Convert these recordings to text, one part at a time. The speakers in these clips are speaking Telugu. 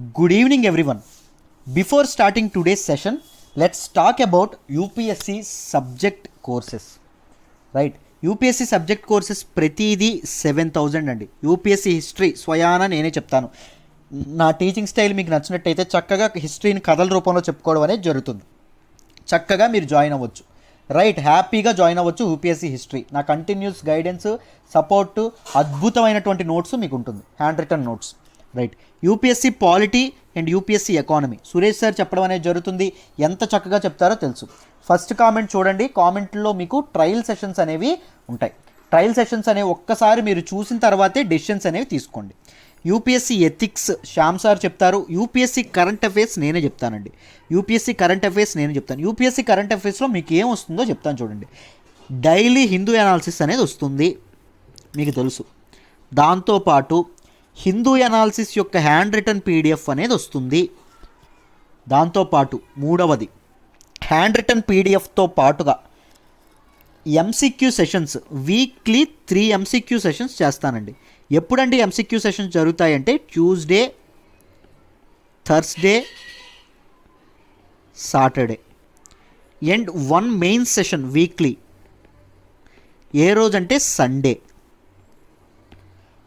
Good evening, everyone. Before starting today's session, let's talk about UPSC subject courses. Right? UPSC subject courses ప్రతిదీ 7,000 అండి. యూపీఎస్సీ హిస్టరీ స్వయాన నేనే చెప్తాను. నా టీచింగ్ స్టైల్ మీకు నచ్చినట్టయితే చక్కగా హిస్టరీని కథల రూపంలో చెప్పుకోవడం అనేది జరుగుతుంది. చక్కగా మీరు జాయిన్ అవ్వచ్చు. రైట్, హ్యాపీగా జాయిన్ అవ్వచ్చు యూపీఎస్సీ హిస్టరీ. నా కంటిన్యూస్ గైడెన్స్, సపోర్టు, అద్భుతమైనటువంటి నోట్స్ మీకు ఉంటుంది, hand written notes. Right, UPSC polity and UPSC economy Suresh sir చెప్పడం అనేది జరుగుతుంది. ఎంత చక్కగా చెప్తారో తెలుసు. ఫస్ట్ కామెంట్ చూడండి. కామెంట్లో మీకు ట్రయల్ సెషన్స్ అనేవి ఉంటాయి. ట్రయల్ సెషన్స్ అనేవి ఒక్కసారి మీరు చూసిన తర్వాతే డెసిషన్స్ అనేవి తీసుకోండి. యూపీఎస్సీ ఎథిక్స్ శ్యామ్ సార్ చెప్తారు. యూపీఎస్సీ కరెంట్ అఫైర్స్ నేనే చెప్తానండి. యూపీఎస్సీ కరెంట్ అఫైర్స్ నేను చెప్తాను. యూపీఎస్సీ కరెంట్ అఫైర్స్లో మీకు ఏం వస్తుందో చెప్తాను చూడండి. డైలీ హిందూ అనాలిసిస్ అనేది వస్తుంది, మీకు తెలుసు. దాంతోపాటు హిందూ అనాలిసిస్ యొక్క హ్యాండ్ రిటన్ పీడిఎఫ్ అనేది వస్తుంది. దాంతోపాటు మూడవది హ్యాండ్ రిటన్ పీడిఎఫ్తో పాటుగా MCQ sessions, weekly 3 MCQ sessions చేస్తానండి. ఎప్పుడండి ఎంసీక్యూ సెషన్స్ జరుగుతాయంటే Tuesday, Thursday, Saturday and 1 main session weekly. ఏ రోజంటే సండే.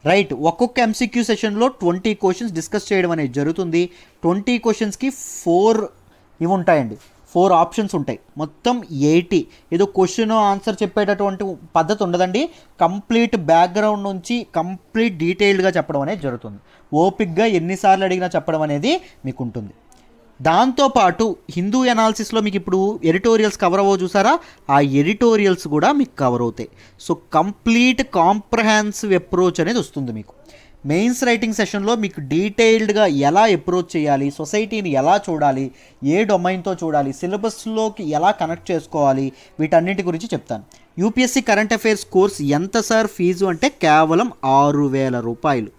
రైట్, ఒక్కొక్క ఎంసీక్యూ సెషన్లో 20 క్వశ్చన్స్ డిస్కస్ చేయడం అనేది జరుగుతుంది. 20 క్వశ్చన్స్కి 4 ఇవి ఉంటాయండి, 4 ఆప్షన్స్ ఉంటాయి. మొత్తం 80. ఏదో క్వశ్చన్ ఆన్సర్ చెప్పేటటువంటి పద్ధతి ఉండదండి. కంప్లీట్ బ్యాక్గ్రౌండ్ నుంచి కంప్లీట్ డీటెయిల్డ్గా చెప్పడం అనేది జరుగుతుంది. ఓపిక్గా ఎన్నిసార్లు అడిగినా చెప్పడం అనేది మీకు ఉంటుంది. దాంతోపాటు హిందూ అనాలిసిస్లో మీకు ఇప్పుడు ఎడిటోరియల్స్ కవర్ అవ్వవు చూసారా, ఆ ఎడిటోరియల్స్ కూడా మీకు కవర్ అవుతాయి. సో కంప్లీట్ కాంప్రహెన్సివ్ అప్రోచ్ అనేది వస్తుంది మీకు. మెయిన్స్ రైటింగ్ సెషన్లో మీకు డీటెయిల్డ్గా ఎలా అప్రోచ్ చేయాలి, సొసైటీని ఎలా చూడాలి, ఏ డొమైన్తో చూడాలి, సిలబస్లోకి ఎలా కనెక్ట్ చేసుకోవాలి, వీటన్నిటి గురించి చెప్తాను. యూపీఎస్సీ కరెంట్ అఫైర్స్ కోర్స్ ఎంత సార్ ఫీజు అంటే కేవలం 6,000 రూపాయలు.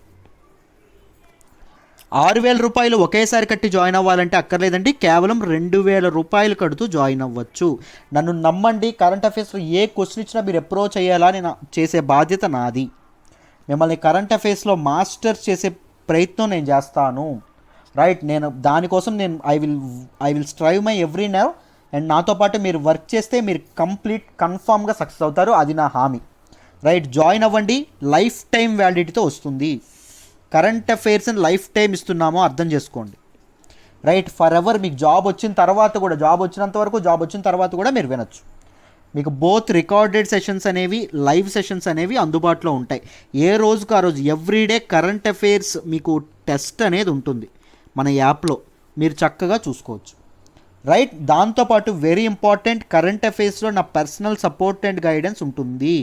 6,000 రూపాయలు ఒకేసారి కట్టి జాయిన్ అవ్వాలంటే అక్కర్లేదండి. కేవలం 2,000 రూపాయలు కడుతూ జాయిన్ అవ్వచ్చు. నన్ను నమ్మండి, కరెంట్ అఫైర్స్లో ఏ క్వశ్చన్ ఇచ్చినా మీరు అప్రోచ్ అయ్యేలా నేను చేసే బాధ్యత నాది. మిమ్మల్ని కరెంట్ అఫైర్స్లో మాస్టర్స్ చేసే ప్రయత్నం నేను చేస్తాను. రైట్, నేను దానికోసం నేను I will strive my every now. And నాతో పాటు మీరు వర్క్ చేస్తే మీరు కన్ఫామ్గా సక్సెస్ అవుతారు, అది నా హామీ. రైట్, జాయిన్ అవ్వండి. లైఫ్ టైం వ్యాలిడిటీతో వస్తుంది. కరెంట్ అఫైర్స్ని లైఫ్ టైం ఇస్తున్నామో అర్థం చేసుకోండి. రైట్, ఫర్ ఎవర్ మీకు జాబ్ వచ్చిన తర్వాత కూడా, జాబ్ వచ్చినంత వరకు, జాబ్ వచ్చిన తర్వాత కూడా మీరు వినొచ్చు. మీకు బోత్ రికార్డెడ్ సెషన్స్ అనేవి, లైవ్ సెషన్స్ అనేవి అందుబాటులో ఉంటాయి. ఏ రోజుకు ఆ రోజు ఎవ్రీడే కరెంట్ అఫైర్స్ మీకు టెస్ట్ అనేది ఉంటుంది మన యాప్లో, మీరు చక్కగా చూసుకోవచ్చు. రైట్, దాంతోపాటు వెరీ ఇంపార్టెంట్, కరెంట్ అఫైర్స్లో నా పర్సనల్ సపోర్ట్ అండ్ గైడెన్స్ ఉంటుంది,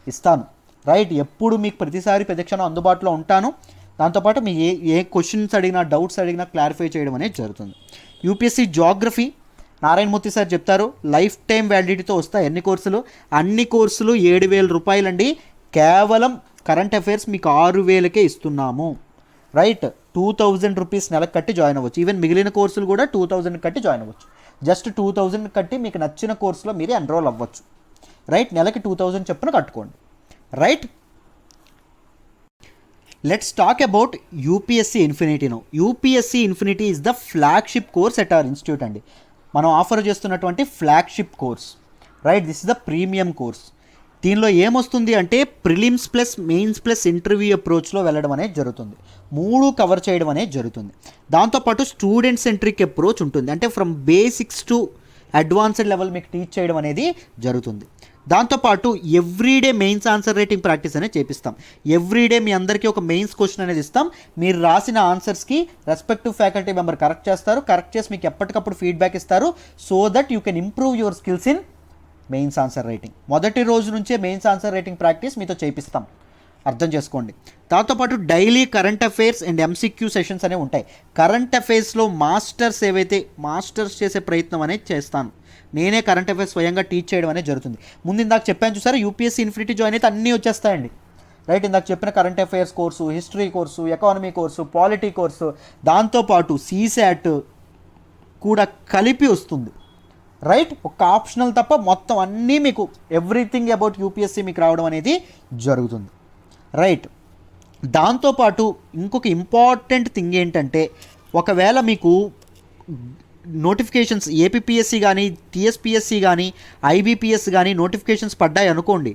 ఇస్తాను. రైట్, ఎప్పుడు మీకు ప్రతిసారి ప్రతిక్షణం అందుబాటులో ఉంటాను. దాంతోపాటు మీ ఏ క్వశ్చన్స్ అడిగినా, డౌట్స్ అడిగినా క్లారిఫై చేయడం అనేది జరుగుతుంది. యూపీఎస్సీ జాగ్రఫీ నారాయణమూర్తి సార్ చెప్తారు. లైఫ్ టైం వ్యాలిడిటీతో వస్తాయి అన్ని కోర్సులు. అన్ని కోర్సులు 7,000 రూపాయలండి. కేవలం కరెంట్ అఫైర్స్ మీకు 6,000కే ఇస్తున్నాము. రైట్, 2,000 రూపీస్ నెలకు కట్టి జాయిన్ అవ్వచ్చు. ఈవెన్ మిగిలిన కోర్సులు కూడా 2,000 కట్టి జాయిన్ అవ్వచ్చు. జస్ట్ 2,000 కట్టి మీకు నచ్చిన కోర్సులో మీరు ఎన్రోల్ అవ్వచ్చు. రైట్, నెలకి 2,000 చొప్పున కట్టుకోండి. Right, let's talk about UPSC infinity now. UPSC infinity is the flagship course at our institute అండి. మనం ఆఫర్ చేస్తున్నటువంటి flagship course. Right, this is the premium course. దీనిలో ఏమొస్తుంది అంటే prelims plus mains plus interview అప్రోచ్లో వెళ్ళడం అనేది జరుగుతుంది. 3 కవర్ చేయడం అనేది జరుగుతుంది. దాంతోపాటు స్టూడెంట్ సెంట్రిక్ అప్రోచ్ ఉంటుంది. అంటే from basics to advanced level మీకు టీచ్ చేయడం అనేది జరుగుతుంది. దాంతోపాటు everyday mains answer writing practice అనేది చేపిస్తాం. ఎవ్రీడే మీ అందరికీ ఒక మెయిన్స్ క్వశ్చన్ అనేది ఇస్తాం. మీరు రాసిన ఆన్సర్స్కి రెస్పెక్టివ్ ఫ్యాకల్టీ మెంబర్ కరెక్ట్ చేస్తారు. కరెక్ట్ చేసి మీకు ఎప్పటికప్పుడు ఫీడ్బ్యాక్ ఇస్తారు. So that you can improve your skills in mains answer writing. మొదటి రోజు నుంచే మెయిన్స్ ఆన్సర్ రైటింగ్ ప్రాక్టీస్ మీతో చేపిస్తాం, అర్థం చేసుకోండి. దాంతోపాటు daily current affairs and MCQ sessions అనేవి ఉంటాయి. కరెంట్ అఫైర్స్లో మాస్టర్స్ చేసే ప్రయత్నం అనేది చేస్తాను. నేనే కరెంట్ అఫైర్స్ స్వయంగా టీచ్ చేయడం అనేది జరుగుతుంది. ముందు ఇందాక చెప్పాను చూసారా, యూపీఎస్సీ ఇన్ఫినిటీ జాయిన్ అయితే అన్నీ వచ్చేస్తాయండి. రైట్, ఇందాక చెప్పిన current affairs course, history course, economy course, polity course, దాంతోపాటు సీశాట్ కూడా కలిపి వస్తుంది. రైట్, ఒక ఆప్షనల్ తప్ప మొత్తం అన్నీ మీకు ఎవ్రీథింగ్ అబౌట్ యూపీఎస్సీ మీకు రావడం అనేది జరుగుతుంది. రైట్, దాంతోపాటు ఇంకొక ఇంపార్టెంట్ థింగ్ ఏంటంటే, ఒకవేళ మీకు నోటిఫికేషన్స్ ఏపీపీఎస్సీ కానీ, టీఎస్పీఎస్సీ కానీ, ఐబీపీఎస్ కానీ నోటిఫికేషన్స్ పడ్డాయి అనుకోండి,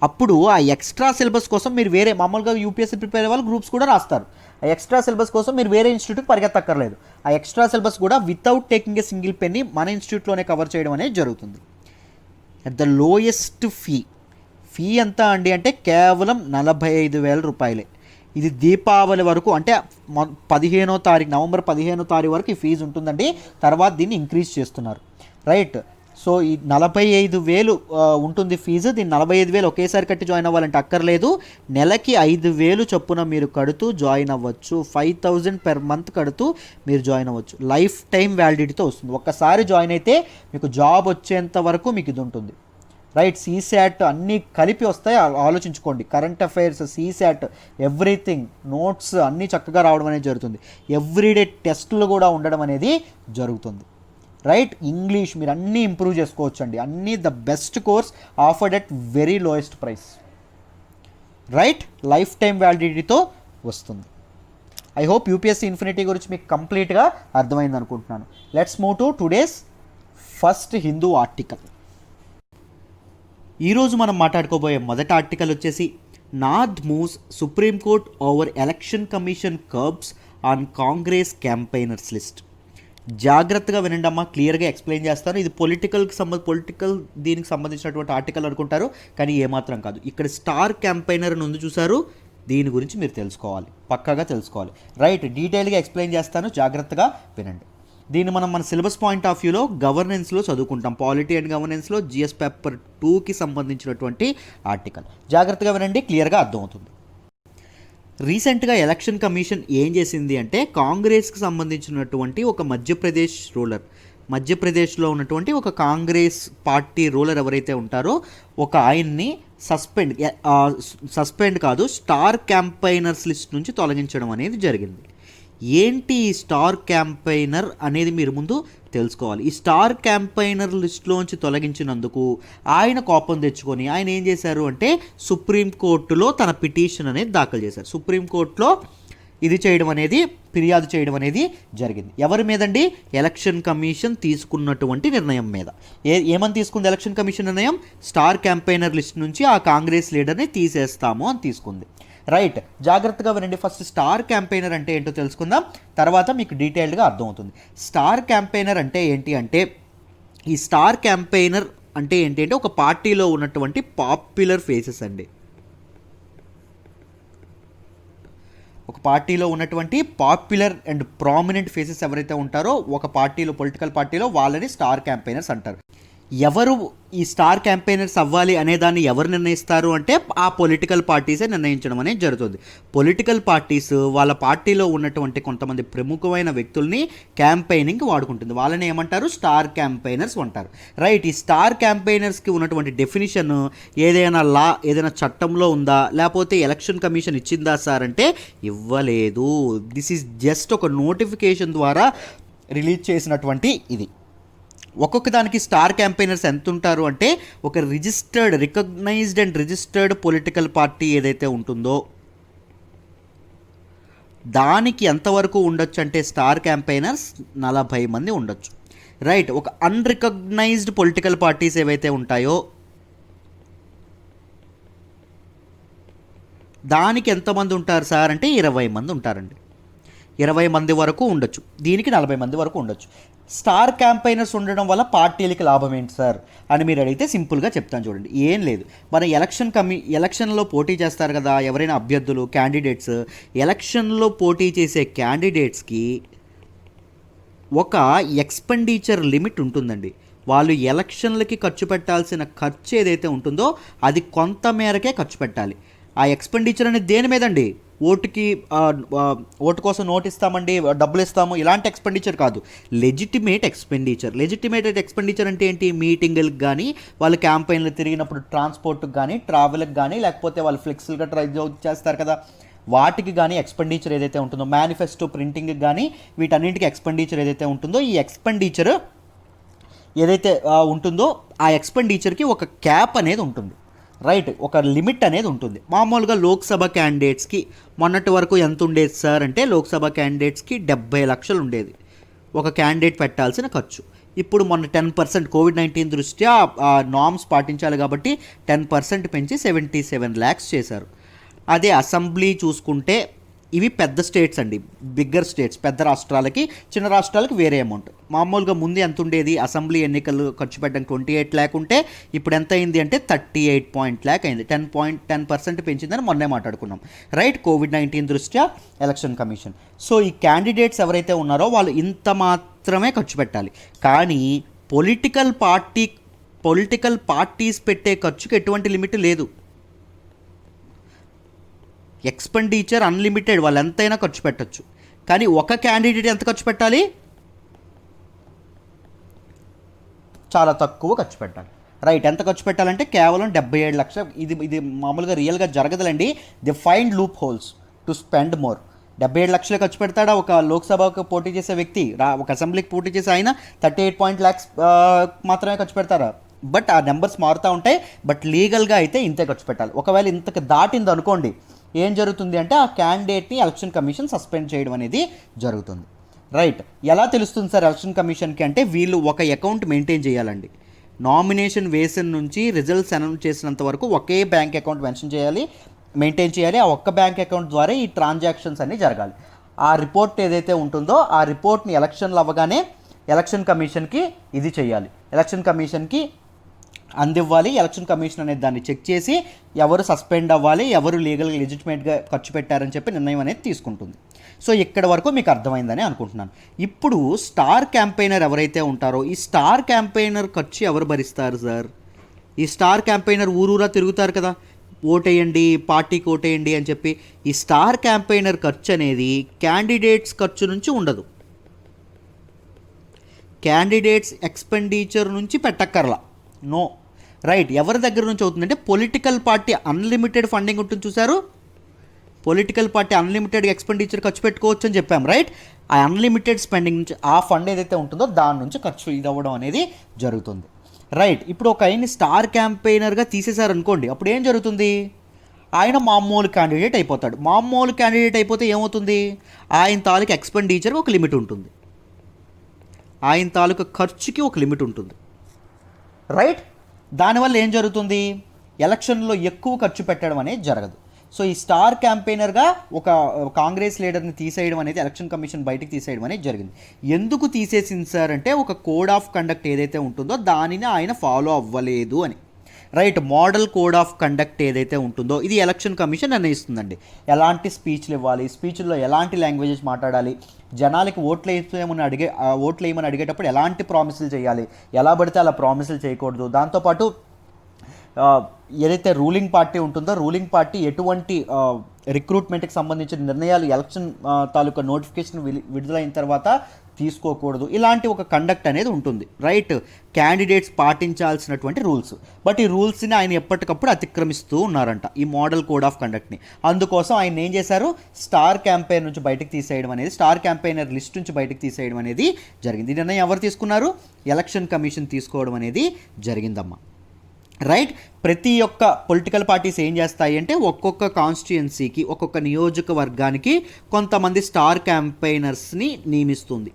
అప్పుడు ఆ ఎక్స్ట్రా సిలబస్ కోసం మీరు వేరే మామూలుగా యూపీఎస్సీ ప్రిపేర్ అయ్యే వాళ్ళు గ్రూప్స్ కూడా రాస్తారు. ఆ ఎక్స్ట్రా సిలబస్ కోసం మీరు వేరే ఇన్స్టిట్యూట్కి పరిగెత్తక్కర్లేదు. ఆ ఎక్స్ట్రా సిలబస్ కూడా వితౌట్ టేకింగ్ ఏ సింగిల్ పెన్ని మన ఇన్స్టిట్యూట్లోనే కవర్ చేయడం అనేది జరుగుతుంది. అట్ ద లోయెస్ట్ ఫీ ఎంత అండి అంటే కేవలం 45,000 రూపాయలే. ఇది దీపావళి వరకు అంటే 15వ తారీఖు, నవంబర్ 15వ తారీఖు వరకు ఈ ఫీజు ఉంటుందండి. తర్వాత దీన్ని ఇంక్రీజ్ చేస్తున్నారు, రైట్. సో ఈ 45,000 ఉంటుంది ఫీజు. దీన్ని 45,000 ఒకేసారి కట్టి జాయిన్ అవ్వాలంటే అక్కర్లేదు. నెలకి 5,000 చొప్పున మీరు కడుతూ జాయిన్ అవ్వచ్చు. 5,000 పెర్ మంత్ కడుతూ మీరు జాయిన్ అవ్వచ్చు. లైఫ్ టైం వ్యాలిడిటీతో వస్తుంది. ఒక్కసారి జాయిన్ అయితే మీకు జాబ్ వచ్చేంత వరకు మీకు ఇది ఉంటుంది, రైట్. సీశాట్ అన్నీ కలిపి వస్తాయి, ఆలోచించుకోండి. కరెంట్ అఫైర్స్, సీశాట్, ఎవ్రీథింగ్, నోట్స్ అన్నీ చక్కగా రావడం అనేది జరుగుతుంది. ఎవ్రీడే టెస్టులు కూడా ఉండడం అనేది జరుగుతుంది, రైట్. ఇంగ్లీష్ మీరు అన్నీ ఇంప్రూవ్ చేసుకోవచ్చు అండి. అన్నీ the best course offered at very lowest price, right. Life time వ్యాలిడిటీతో వస్తుంది. ఐ హోప్ యూపీఎస్సీ ఇన్ఫినిటీ గురించి మీకు కంప్లీట్గా అర్థమైంది అనుకుంటున్నాను. Let's move to today's first Hindu article. ఈరోజు మనం మాట్లాడుకోబోయే మొదటి ఆర్టికల్ వచ్చేసి Nath moves Supreme Court over election commission curbs on Congress campaigners list. జాగ్రత్తగా వినండి అమ్మా, క్లియర్గా ఎక్స్ప్లెయిన్ చేస్తాను. ఇది పొలిటికల్ దీనికి సంబంధించినటువంటి ఆర్టికల్ అనుకుంటారు, కానీ ఏమాత్రం కాదు. ఇక్కడ స్టార్ క్యాంపెయినర్ అని ఉంది చూసారు, దీని గురించి మీరు తెలుసుకోవాలి, పక్కాగా తెలుసుకోవాలి, రైట్. డీటెయిల్గా ఎక్స్ప్లెయిన్ చేస్తాను, జాగ్రత్తగా వినండి. దీన్ని మనం మన సిలబస్ పాయింట్ ఆఫ్ వ్యూలో గవర్నెన్స్లో చదువుకుంటాం. పాలిటీ అండ్ గవర్నెన్స్లో జిఎస్ పేపర్ 2కి సంబంధించినటువంటి ఆర్టికల్. జాగ్రత్తగా వినండి, క్లియర్గా అర్థమవుతుంది. రీసెంట్గా ఎలక్షన్ కమిషన్ ఏం చేసింది అంటే, కాంగ్రెస్కి సంబంధించినటువంటి ఒక మధ్యప్రదేశ్లో ఉన్నటువంటి ఒక కాంగ్రెస్ పార్టీ రూలర్ ఎవరైతే ఉంటారో ఒక ఆయన్ని సస్పెండ్ కాదు, స్టార్ క్యాంపెయినర్స్ లిస్ట్ నుంచి తొలగించడం అనేది జరిగింది. ఏంటి ఈ స్టార్ క్యాంపెయినర్ అనేది మీరు ముందు తెలుసుకోవాలి. ఈ స్టార్ క్యాంపెయినర్ లిస్టులోంచి తొలగించినందుకు ఆయన కోపం తెచ్చుకొని ఆయన ఏం చేశారు అంటే సుప్రీంకోర్టులో తన పిటిషన్ అనేది దాఖలు చేశారు. సుప్రీంకోర్టులో ఇది చేయడం అనేది, ఫిర్యాదు చేయడం అనేది జరిగింది. ఎవరి మీదండి? ఎలక్షన్ కమిషన్ తీసుకున్నటువంటి నిర్ణయం మీద. ఏమని తీసుకుంది ఎలక్షన్ కమిషన్ నిర్ణయం? స్టార్ క్యాంపెయినర్ లిస్ట్ నుంచి ఆ కాంగ్రెస్ లీడర్ని తీసేస్తాము అని తీసుకుంది, రైట్. జాగ్రత్తగా వినండి. ఫస్ట్ స్టార్ క్యాంపెయినర్ అంటే ఏంటో తెలుసుకుందాం, తర్వాత మీకు డీటెయిల్డ్గా అర్థమవుతుంది. స్టార్ క్యాంపెయినర్ అంటే ఏంటి అంటే, ఈ స్టార్ క్యాంపెయినర్ అంటే ఏంటి అంటే ఒక పార్టీలో ఉన్నటువంటి పాపులర్ ఫేసెస్ అండి. ఒక పార్టీలో ఉన్నటువంటి పాపులర్ అండ్ ప్రామినెంట్ ఫేసెస్ ఎవరైతే ఉంటారో ఒక పార్టీలో, పొలిటికల్ పార్టీలో, వాళ్ళని స్టార్ క్యాంపెయినర్స్ అంటారు. ఎవరు ఈ స్టార్ క్యాంపెయినర్స్ అవ్వాలి అనే దాన్ని ఎవరు నిర్ణయిస్తారు అంటే ఆ పొలిటికల్ పార్టీసే నిర్ణయించడం అనేది జరుగుతుంది. పొలిటికల్ పార్టీస్ వాళ్ళ పార్టీలో ఉన్నటువంటి కొంతమంది ప్రముఖమైన వ్యక్తుల్ని క్యాంపెయినింగ్కి వాడుకుంటుంది. వాళ్ళని ఏమంటారు? స్టార్ క్యాంపెయినర్స్ అంటారు, రైట్. ఈ స్టార్ క్యాంపెయినర్స్కి ఉన్నటువంటి డెఫినిషన్ ఏదైనా చట్టంలో ఉందా, లేకపోతే ఎలక్షన్ కమిషన్ ఇచ్చిందా సార్ అంటే ఇవ్వలేదు. దిస్ ఈజ్ జస్ట్ ఒక నోటిఫికేషన్ ద్వారా రిలీజ్ చేసినటువంటి ఇది. ఒక్కొక్క దానికి స్టార్ క్యాంపెయినర్స్ ఎంత ఉంటారు అంటే ఒక recognised and registered political party ఏదైతే ఉంటుందో దానికి ఎంతవరకు ఉండొచ్చు అంటే స్టార్ క్యాంపెయినర్స్ 40 మంది ఉండొచ్చు, రైట్. ఒక అన్రికగ్నైజ్డ్ పొలిటికల్ పార్టీస్ ఏవైతే ఉంటాయో దానికి ఎంతమంది ఉంటారు సార్ అంటే 20 మంది ఉంటారండి. 20 మంది వరకు ఉండొచ్చు, దీనికి 40 మంది వరకు ఉండొచ్చు. స్టార్ క్యాంపెయినర్స్ ఉండడం వల్ల పార్టీలకి లాభం ఏంటి సార్ అని మీరు అడిగితే సింపుల్గా చెప్తాను చూడండి. ఏం లేదు, మన ఎలక్షన్లో పోటీ చేస్తారు కదా ఎవరైనా అభ్యర్థులు, క్యాండిడేట్స్. ఎలక్షన్లో పోటీ చేసే క్యాండిడేట్స్కి ఒక ఎక్స్పెండిచర్ లిమిట్ ఉంటుందండి. వాళ్ళు ఎలక్షన్లకి ఖర్చు పెట్టాల్సిన ఖర్చు ఏదైతే ఉంటుందో అది కొంత మేరకే ఖర్చు పెట్టాలి. ఆ ఎక్స్పెండిచర్ అనేది దేని మీదండి? ఓటు కోసం నోట్ ఇస్తామండి, డబ్బులు ఇస్తాము, ఇలాంటి ఎక్స్పెండిచర్ కాదు. లెజిటిమేట్ ఎక్స్పెండిచర్ అంటే ఏంటి? మీటింగులకు కానీ, వాళ్ళు క్యాంపెయిన్లు తిరిగినప్పుడు ట్రాన్స్పోర్ట్కి కానీ, ట్రావెల్కి కానీ, లేకపోతే వాళ్ళు ఫ్లెక్సీలుగా ట్రై చేస్తారు కదా వాటికి కానీ ఎక్స్పెండిచర్ ఏదైతే ఉంటుందో, మేనిఫెస్టో ప్రింటింగ్కి కానీ వీటన్నింటికి ఎక్స్పెండిచర్ ఏదైతే ఉంటుందో ఈ ఎక్స్పెండిచర్ ఏదైతే ఉంటుందో ఆ ఎక్స్పెండిచర్కి ఒక క్యాప్ అనేది ఉంటుంది, రైట్, ఒక లిమిట్ అనేది ఉంటుంది. మామూలుగా లోక్సభ క్యాండిడేట్స్కి మొన్నటి వరకు ఎంత ఉండేది సార్ అంటే, లోక్సభ క్యాండిడేట్స్కి 70 లక్షలు ఉండేది ఒక క్యాండిడేట్ పెట్టాల్సిన ఖర్చు. ఇప్పుడు మొన్న 10% కోవిడ్-19 దృష్ట్యా నామ్స్ పాటించాలి కాబట్టి 10% పెంచి 77 ల్యాక్స్ చేశారు. అదే అసెంబ్లీ చూసుకుంటే ఇవి పెద్ద స్టేట్స్ అండి, బిగ్గర్ స్టేట్స్, పెద్ద రాష్ట్రాలకి, చిన్న రాష్ట్రాలకి వేరే అమౌంట్. మామూలుగా ముందు ఎంత ఉండేది, అసెంబ్లీ ఎన్నికలు ఖర్చు పెట్టడానికి 28 ల్యాక్ ఉంటే ఇప్పుడు ఎంత అయింది అంటే 38 ల్యాక్ అయింది. 10% పెంచిందని మొన్నే మాట్లాడుకున్నాం. రైట్, కోవిడ్-19 దృష్ట్యా ఎలక్షన్ కమిషన్. సో ఈ క్యాండిడేట్స్ ఎవరైతే ఉన్నారో వాళ్ళు ఇంత మాత్రమే ఖర్చు పెట్టాలి. కానీ పొలిటికల్ పార్టీస్ పెట్టే ఖర్చుకి ఎటువంటి లిమిట్ లేదు. ఎక్స్పెండిచర్ అన్లిమిటెడ్, వాళ్ళు ఎంతైనా ఖర్చు పెట్టచ్చు. కానీ ఒక క్యాండిడేట్ ఎంత ఖర్చు పెట్టాలి, చాలా తక్కువ ఖర్చు పెట్టాలి. రైట్, ఎంత ఖర్చు పెట్టాలంటే కేవలం 77 లక్షలు. ఇది మామూలుగా రియల్గా జరగదులండి. The find loopholes to spend more. 77 లక్షలే ఖర్చు పెడతాడా ఒక లోక్సభకు పోటీ చేసే వ్యక్తి, ఒక అసెంబ్లీకి పోటీ చేసే ఆయన 38 ల్యాక్స్ మాత్రమే ఖర్చు పెడతారా? బట్ ఆ నెంబర్స్ మారుతూ ఉంటాయి. బట్ లీగల్గా అయితే ఇంతే ఖర్చు పెట్టాలి. ఒకవేళ ఇంతకు దాటింది అనుకోండి, ఏం జరుగుతుంది అంటే ఆ క్యాండిడేట్ని ఎలక్షన్ కమిషన్ సస్పెండ్ చేయడం అనేది జరుగుతుంది. రైట్, ఎలా తెలుస్తుంది సార్ ఎలక్షన్ కమిషన్కి అంటే, వీళ్ళు ఒక అకౌంట్ మెయింటైన్ చేయాలండి. నామినేషన్ వేసిన నుంచి రిజల్ట్స్ అనౌన్స్ చేసినంత వరకు ఒకే బ్యాంక్ అకౌంట్ మెయింటైన్ చేయాలి. ఆ ఒక్క బ్యాంక్ అకౌంట్ ద్వారా ఈ ట్రాన్సాక్షన్స్ అన్నీ జరగాలి. ఆ రిపోర్ట్ ఏదైతే ఉంటుందో ఆ రిపోర్ట్ని ఎలక్షన్లు అవ్వగానే ఎలక్షన్ కమిషన్కి ఇది చేయాలి, ఎలక్షన్ కమిషన్కి అందివ్వాలి. ఎలక్షన్ కమిషన్ అనేది దాన్ని చెక్ చేసి ఎవరు సస్పెండ్ అవ్వాలి, ఎవరు లీగల్గా లెజిటిమేట్గా ఖర్చు పెట్టారని చెప్పి నిర్ణయం అనేది తీసుకుంటుంది. సో ఇక్కడ వరకు మీకు అర్థమైందని అనుకుంటున్నాను. ఇప్పుడు స్టార్ క్యాంపెయినర్ ఎవరైతే ఉంటారో, ఈ స్టార్ క్యాంపెయినర్ ఖర్చు ఎవరు భరిస్తారు సార్? ఈ స్టార్ క్యాంపెయినర్ ఊరూరా తిరుగుతారు కదా, ఓటేయండి, పార్టీకి ఓటేయండి అని చెప్పి. ఈ స్టార్ క్యాంపెయినర్ ఖర్చు అనేది క్యాండిడేట్స్ ఖర్చు నుంచి ఉండదు, క్యాండిడేట్స్ ఎక్స్పెండిచర్ నుంచి పెట్టక్కర్లా. నో, రైట్, ఎవరి దగ్గర నుంచి అవుతుందంటే పొలిటికల్ పార్టీ అన్లిమిటెడ్ ఫండింగ్ ఉంటుంది చూసారు, పొలిటికల్ పార్టీ అన్లిమిటెడ్ ఎక్స్పెండిచర్ ఖర్చు పెట్టుకోవచ్చు అని చెప్పాం. రైట్, ఆ అన్లిమిటెడ్ స్పెండింగ్ నుంచి ఆ ఫండ్ ఏదైతే ఉంటుందో దాని నుంచి ఖర్చు ఇది అవ్వడం అనేది జరుగుతుంది. రైట్, ఇప్పుడు ఒక ఆయన్ని స్టార్ క్యాంపెయినర్గా తీసేశారు అనుకోండి, అప్పుడు ఏం జరుగుతుంది? ఆయన మామూలు క్యాండిడేట్ అయిపోతాడు. మామూలు క్యాండిడేట్ అయిపోతే ఏమవుతుంది? ఆయన తాలూకు ఎక్స్పెండిచర్ ఒక లిమిట్ ఉంటుంది, ఆయన తాలూకు ఖర్చుకి ఒక లిమిట్ ఉంటుంది. రైట్, దానివల్ల ఏం జరుగుతుంది? ఎలక్షన్లో ఎక్కువ ఖర్చు పెట్టడం అనేది జరగదు. సో ఈ స్టార్ క్యాంపెయినర్గా ఒక కాంగ్రెస్ లీడర్ని తీసేయడం అనేది ఎలక్షన్ కమిషన్ బయటకు తీసేయడం అనేది జరిగింది. ఎందుకు తీసేసింది సార్ అంటే, ఒక కోడ్ ఆఫ్ కండక్ట్ ఏదైతే ఉంటుందో దానిని ఆయన ఫాలో అవ్వలేదు అని. Right, model code of conduct ఏదైతే ఉంటుందో ఇది ఎలక్షన్ కమిషన్ నిర్ణయిస్తుందండి. ఎలాంటి స్పీచ్లు ఇవ్వాలి, స్పీచ్లో ఎలాంటి లాంగ్వేజెస్ మాట్లాడాలి, జనాలకి ఓట్లు వేయమని అడిగేటప్పుడు ఎలాంటి ప్రామిసులు చేయాలి, ఎలా పడితే అలా ప్రామిసులు చేయకూడదు. దాంతోపాటు ఏదైతే రూలింగ్ పార్టీ ఉంటుందో రూలింగ్ పార్టీ ఎటువంటి రిక్రూట్మెంట్కి సంబంధించిన నిర్ణయాలు ఎలక్షన్ తాలూకా నోటిఫికేషన్ విడుదలైన తర్వాత తీసుకోకూడదు. ఇలాంటి ఒక కండక్ట్ అనేది ఉంటుంది. రైట్, క్యాండిడేట్స్ పాటించాల్సినటువంటి రూల్స్. బట్ ఈ రూల్స్ని ఆయన ఎప్పటికప్పుడు అతిక్రమిస్తూ ఉన్నారంట, ఈ మోడల్ కోడ్ ఆఫ్ కండక్ట్ని. అందుకోసం ఆయన ఏం చేశారు, స్టార్ క్యాంపెయినర్ నుంచి బయటకు తీసేయడం అనేది, స్టార్ క్యాంపెయినర్ లిస్ట్ నుంచి బయటకు తీసేయడం అనేది జరిగింది. ఈ నిర్ణయం ఎవరు తీసుకున్నారు? ఎలక్షన్ కమిషన్ తీసుకోవడం అనేది జరిగిందమ్మా. రైట్, ప్రతి ఒక్క పొలిటికల్ పార్టీస్ ఏం చేస్తాయి అంటే, ఒక్కొక్క కాన్స్టిట్యుయెన్సీకి, ఒక్కొక్క నియోజకవర్గానికి కొంతమంది స్టార్ క్యాంపెయినర్స్ని నియమిస్తుంది.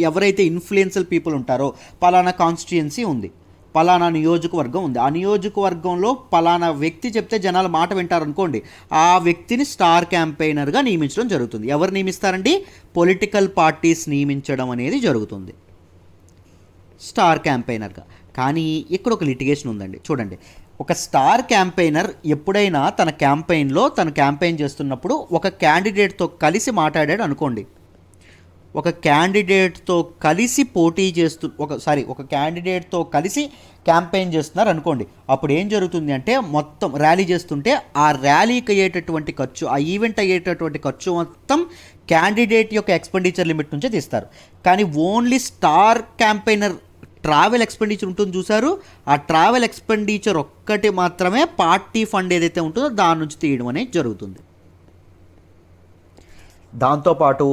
ఎవరైతే ఇన్ఫ్లుయెన్షియల్ పీపుల్ ఉంటారో, పలానా కాన్స్టిట్యుయెన్సీ ఉంది, పలానా నియోజకవర్గం ఉంది, ఆ నియోజకవర్గంలో పలానా వ్యక్తి చెప్తే జనాలు మాట వింటారనుకోండి, ఆ వ్యక్తిని స్టార్ క్యాంపెయినర్గా నియమించడం జరుగుతుంది. ఎవరు నియమిస్తారండి? పొలిటికల్ పార్టీస్ నియమించడం అనేది జరుగుతుంది స్టార్ క్యాంపెయినర్గా. కానీ ఇక్కడ ఒక లిటిగేషన్ ఉందండి. చూడండి, ఒక స్టార్ క్యాంపెయినర్ ఎప్పుడైనా తన క్యాంపెయిన్ చేస్తున్నప్పుడు ఒక క్యాండిడేట్తో కలిసి మాట్లాడాడు అనుకోండి, ఒక క్యాండిడేట్తో కలిసి ఒక క్యాండిడేట్తో కలిసి క్యాంపెయిన్ చేస్తున్నారు అనుకోండి, అప్పుడు ఏం జరుగుతుంది అంటే, మొత్తం ర్యాలీ చేస్తుంటే ఆ ర్యాలీకి అయ్యేటటువంటి ఖర్చు, ఆ ఈవెంట్ అయ్యేటటువంటి ఖర్చు మొత్తం క్యాండిడేట్ యొక్క ఎక్స్పెండిచర్ లిమిట్ నుంచే తీస్తారు. కానీ only star campaigner travel expenditure ఉంటుంది చూసారు, ఆ ట్రావెల్ ఎక్స్పెండిచర్ ఒక్కటి మాత్రమే పార్టీ ఫండ్ ఏదైతే ఉంటుందో దాని నుంచి తీయడం అనేది జరుగుతుంది. దాంతోపాటు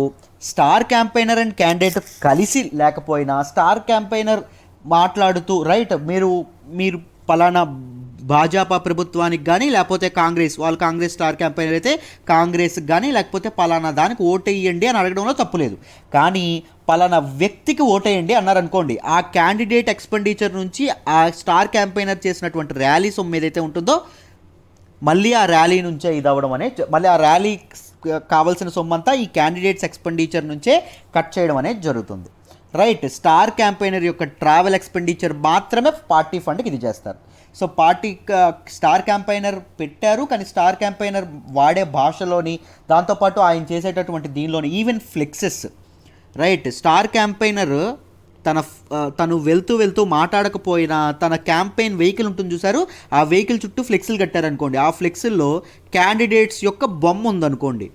స్టార్ క్యాంపెయినర్ అండ్ క్యాండిడేట్ కలిసి లేకపోయినా, స్టార్ క్యాంపెయినర్ మాట్లాడుతూ, రైట్, మీరు పలానా భాజపా ప్రభుత్వానికి కానీ లేకపోతే కాంగ్రెస్ స్టార్ క్యాంపెయినర్ అయితే కాంగ్రెస్కి కానీ లేకపోతే పలానా దానికి ఓటేయండి అని అడగడంలో తప్పులేదు. కానీ పలానా వ్యక్తికి ఓటేయండి అన్నారనుకోండి, ఆ క్యాండిడేట్ ఎక్స్పెండిచర్ నుంచి ఆ స్టార్ క్యాంపెయినర్ చేసినటువంటి ర్యాలీ సొమ్ము ఏదైతే ఉంటుందో మళ్ళీ ఆ ర్యాలీ నుంచే ఇది అవ్వడం అనేది, మళ్ళీ ఆ ర్యాలీ కావాల్సిన సొమ్ము అంతా ఈ క్యాండిడేట్స్ ఎక్స్పెండిచర్ నుంచే కట్ చేయడం అనేది జరుగుతుంది. రైట్. స్టార్ క్యాంపెయినర్ యొక్క ట్రావెల్ ఎక్స్పెండిచర్ మాత్రమే పార్టీ ఫండ్కి ఇది చేస్తారు. సో పార్టీ స్టార్ క్యాంపెయినర్ పెట్టారు, కానీ స్టార్ క్యాంపెయినర్ వాడే భాషలోని దాంతోపాటు ఆయన చేసేటటువంటి దీనిలోని even plexus, right, star campaigner తను వెళ్తూ మాట్లాడకపోయినా తన క్యాంపెయిన్ వెహికల్ ఉంటుంది చూసారు, ఆ వెహికల్ చుట్టూ ఫ్లెక్సీలు కట్టారనుకోండి, ఆ ఫ్లెక్సీల్లో క్యాండిడేట్స్ యొక్క బొమ్మ ఉందనుకోండి,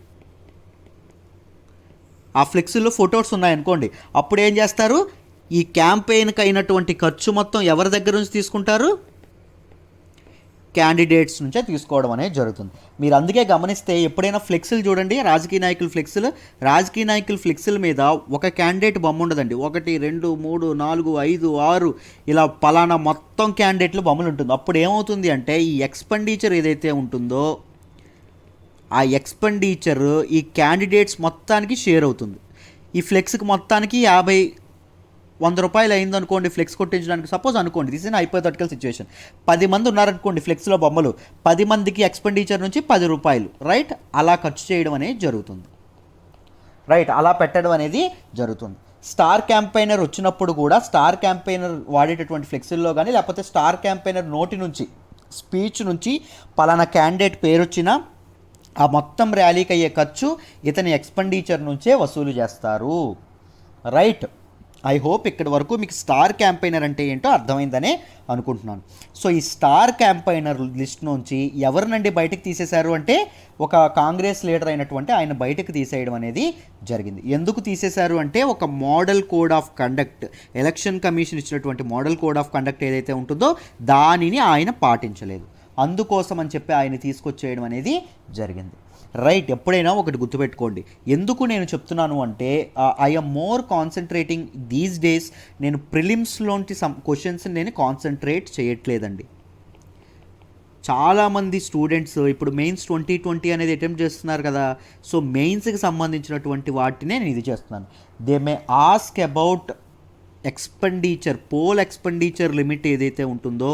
ఆ ఫ్లెక్సీల్లో ఫొటోస్ ఉన్నాయనుకోండి, అప్పుడు ఏం చేస్తారు, ఈ క్యాంపెయిన్కి అయినటువంటి ఖర్చు మొత్తం ఎవరి దగ్గర నుంచి తీసుకుంటారు, క్యాండిడేట్స్ నుంచే తీసుకోవడం అనేది జరుగుతుంది. మీరు అందుకే గమనిస్తే ఎప్పుడైనా ఫ్లెక్సీలు చూడండి, రాజకీయ నాయకుల ఫ్లెక్సీల మీద ఒక క్యాండిడేట్ బొమ్మ ఉండదండి. 1 2 3 4 5 6 ఇలా పలానా మొత్తం క్యాండిడేట్లు బొమ్మలు ఉంటుంది. అప్పుడు ఏమవుతుంది అంటే ఈ ఎక్స్పెండిచర్ ఏదైతే ఉంటుందో ఆ ఎక్స్పెండిచర్ ఈ క్యాండిడేట్స్ మొత్తానికి షేర్ అవుతుంది. ఈ ఫ్లెక్స్కి మొత్తానికి 50-100 రూపాయలు అయిందనుకోండి ఫ్లెక్స్ కొట్టించడానికి, సపోజ్ అనుకోండి, దిస్ ఇస్ హైపోథెటికల్ సిచ్యువేషన్. 10 మంది ఉన్నారనుకోండి ఫ్లెక్స్లో బొమ్మలు, 10 మందికి ఎక్స్పెండిచర్ నుంచి 10 రూపాయలు, రైట్, అలా ఖర్చు చేయడం అనేది జరుగుతుంది. రైట్, అలా పెట్టడం అనేది జరుగుతుంది. స్టార్ క్యాంపెయినర్ వచ్చినప్పుడు కూడా స్టార్ క్యాంపెయినర్ వాడేటటువంటి ఫ్లెక్సీల్లో కానీ లేకపోతే స్టార్ క్యాంపెయినర్ నోటి నుంచి స్పీచ్ నుంచి పలానా క్యాండిడేట్ పేరు వచ్చినా ఆ మొత్తం ర్యాలీకి అయ్యే ఖర్చు ఇతని ఎక్స్పెండిచర్ నుంచే వసూలు చేస్తారు. రైట్. ఐ హోప్ ఇక్కడి వరకు మీకు స్టార్ క్యాంపెయినర్ అంటే ఏంటో అర్థమైందనే అనుకుంటున్నాను. సో ఈ స్టార్ క్యాంపెయినర్ లిస్ట్ నుంచి ఎవరినండి బయటకు తీసేశారు అంటే ఒక కాంగ్రెస్ లీడర్ అయినటువంటి ఆయన బయటకు తీసేయడం అనేది జరిగింది. ఎందుకు తీసేశారు అంటే ఒక model code of conduct, election commission ఇచ్చినటువంటి మోడల్ కోడ్ ఆఫ్ కండక్ట్ ఏదైతే ఉంటుందో దానిని ఆయన పాటించలేదు, అందుకోసం అని చెప్పి ఆయన తీసుకొచ్చేయడం అనేది జరిగింది. రైట్. ఎప్పుడైనా ఒకటి గుర్తుపెట్టుకోండి, ఎందుకు నేను చెప్తున్నాను అంటే I'm more concentrating these days, నేను ప్రిలిమ్స్లోంటి క్వశ్చన్స్ నేను కాన్సన్ట్రేట్ చేయట్లేదండి. చాలామంది స్టూడెంట్స్ ఇప్పుడు మెయిన్స్ 2020 అనేది అటెంప్ట్ చేస్తున్నారు కదా, సో మెయిన్స్కి సంబంధించినటువంటి వాటినే నేను ఇది చేస్తున్నాను. They may ask about expenditure, poll expenditure limit ఏదైతే ఉంటుందో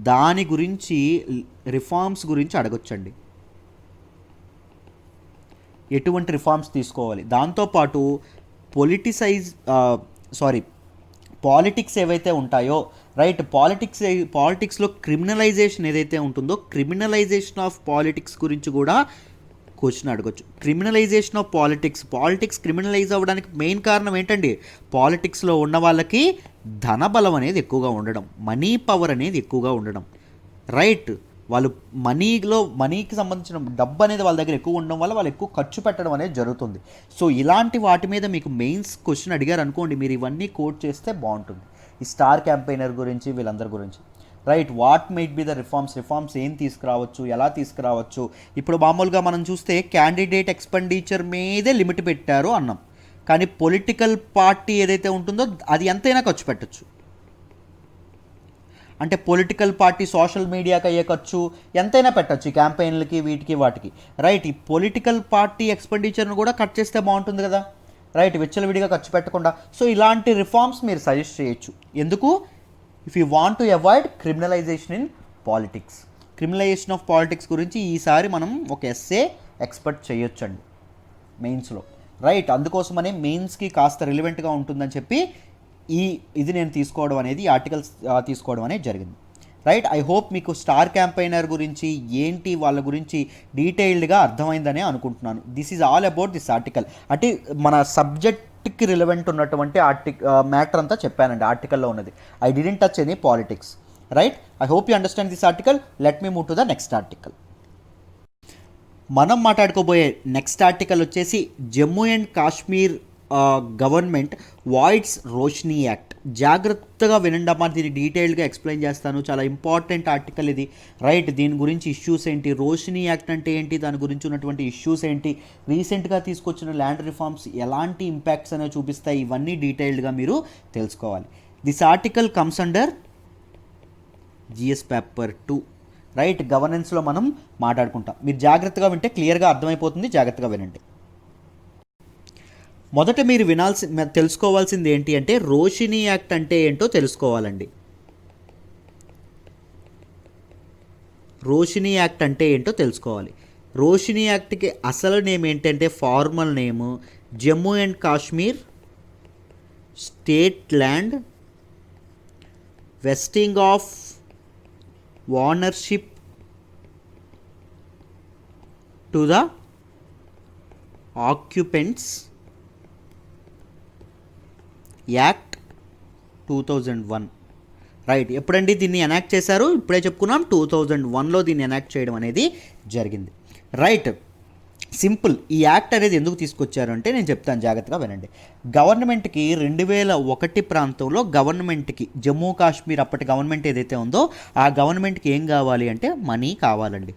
దాని గురించి, రిఫార్మ్స్ గురించి అడగొచ్చండి. ఎటువంటి రిఫార్మ్స్ తీసుకోవాలి, దాంతోపాటు పాలిటిక్స్ ఏవైతే ఉంటాయో, రైట్, పాలిటిక్స్లో క్రిమినలైజేషన్ ఏదైతే ఉంటుందో క్రిమినలైజేషన్ ఆఫ్ పాలిటిక్స్ గురించి కూడా క్వశ్చన్ అడగొచ్చు. క్రిమినలైజేషన్ ఆఫ్ పాలిటిక్స్ క్రిమినలైజ్ అవ్వడానికి మెయిన్ కారణం ఏంటండి, పాలిటిక్స్లో ఉన్న వాళ్ళకి ధనబలం అనేది ఎక్కువగా ఉండడం, మనీ పవర్ అనేది ఎక్కువగా ఉండడం, రైట్, వాళ్ళు మనీకి సంబంధించిన డబ్బు అనేది వాళ్ళ దగ్గర ఎక్కువ ఉండడం వల్ల వాళ్ళు ఎక్కువ ఖర్చు పెట్టడం అనేది జరుగుతుంది. సో ఇలాంటి వాటి మీద మీకు మెయిన్స్ క్వశ్చన్ అడిగారు అనుకోండి, మీరు ఇవన్నీ కోట్ చేస్తే బాగుంటుంది, ఈ స్టార్ క్యాంపెయినర్ గురించి వీళ్ళందరి గురించి. Right. What might be the reforms ఏం తీసుకురావచ్చు, ఎలా తీసుకురావచ్చు. ఇప్పుడు మామూలుగా మనం చూస్తే క్యాండిడేట్ ఎక్స్పెండిచర్ మీదే లిమిట్ పెట్టారు అన్నాం, కానీ పొలిటికల్ పార్టీ ఏదైతే ఉంటుందో అది ఎంతైనా ఖర్చు పెట్టచ్చు. అంటే పొలిటికల్ పార్టీ సోషల్ మీడియాకి అయ్యే ఖర్చు ఎంతైనా పెట్టచ్చు, ఈ క్యాంపెయిన్లకి వీటికి వాటికి. రైట్. ఈ పొలిటికల్ పార్టీ ఎక్స్పెండిచర్ను కూడా కట్ చేస్తే బాగుంటుంది కదా, రైట్, విచ్చలవిడిగా ఖర్చు పెట్టకుండా. సో ఇలాంటి రిఫార్మ్స్ మీరు సజెస్ట్ చేయొచ్చు. ఎందుకు, if you want to avoid criminalisation in politics. Criminalization of politics గురించి ఈసారి మనం ఒక ఎస్సే ఎక్స్పెక్ట్ చేయొచ్చండి మెయిన్స్లో. రైట్. అందుకోసమనే మెయిన్స్కి కాస్త రిలవెంట్గా ఉంటుందని చెప్పి ఇది నేను తీసుకోవడం అనేది, ఈ ఆర్టికల్స్ తీసుకోవడం అనేది జరిగింది. రైట్. ఐ హోప్ మీకు స్టార్ క్యాంపెయినర్ గురించి ఏంటి వాళ్ళ గురించి డీటెయిల్డ్గా అర్థమైందనే అనుకుంటున్నాను. This is all about this article. అంటే మన సబ్జెక్ట్కి రిలవెంట్ ఉన్నటువంటి మ్యాటర్ అంతా చెప్పానండి ఆర్టికల్లో ఉన్నది. I didn't touch any politics. Right. I hope you understand this article. Let me move to the next article. మనం మాట్లాడుకోబోయే నెక్స్ట్ ఆర్టికల్ వచ్చేసి Jammu and Kashmir government voids Roshni act. జాగ్రత్తగా వినండి అమ్మా, దీన్ని డీటెయిల్డ్గా ఎక్స్ప్లెయిన్ చేస్తాను. చాలా ఇంపార్టెంట్ ఆర్టికల్ ఇది. రైట్. దీని గురించి ఇష్యూస్ ఏంటి, రోష్నీ యాక్ట్ అంటే ఏంటి, దాని గురించి ఉన్నటువంటి ఇష్యూస్ ఏంటి, రీసెంట్గా తీసుకొచ్చిన ల్యాండ్ రిఫార్మ్స్ ఎలాంటి ఇంపాక్ట్స్ అనేవి చూపిస్తాయి, ఇవన్నీ డీటెయిల్డ్గా మీరు తెలుసుకోవాలి. This article comes under GS paper 2, right. గవర్నెన్స్లో మనం మాట్లాడుకుంటాం. మీరు జాగ్రత్తగా వింటే క్లియర్గా అర్థమైపోతుంది, జాగ్రత్తగా వినండి. మొదట మీరు తెలుసుకోవాల్సింది ఏంటి అంటే రోషిని యాక్ట్ అంటే ఏంటో తెలుసుకోవాలండి. రోషిని యాక్ట్ అంటే ఏంటో తెలుసుకోవాలి. రోషిని యాక్ట్కి అసలు నేమ్ ఏంటంటే, formal name Jammu and Kashmir state land vesting of ownership to the occupants act 2001, right. ఎప్పుడండి దీన్ని ఎనాక్ట్ చేశారు? ఇప్పుడే చెప్పుకున్నాం, 2001లో దీన్ని ఎనాక్ట్ చేయడం అనేది జరిగింది, రైట్. సింపుల్. ఈ యాక్ట్ అనేది ఎందుకు తీసుకొచ్చారు అంటే నేను చెప్తాను, జాగ్రత్తగా వినండి. గవర్నమెంట్కి 2001 ప్రాంతంలో గవర్నమెంట్కి జమ్మూ కాశ్మీర్ అప్పటి గవర్నమెంట్ ఏదైతే ఉందో ఆ గవర్నమెంట్కి ఏం కావాలి అంటే మనీ కావాలండి.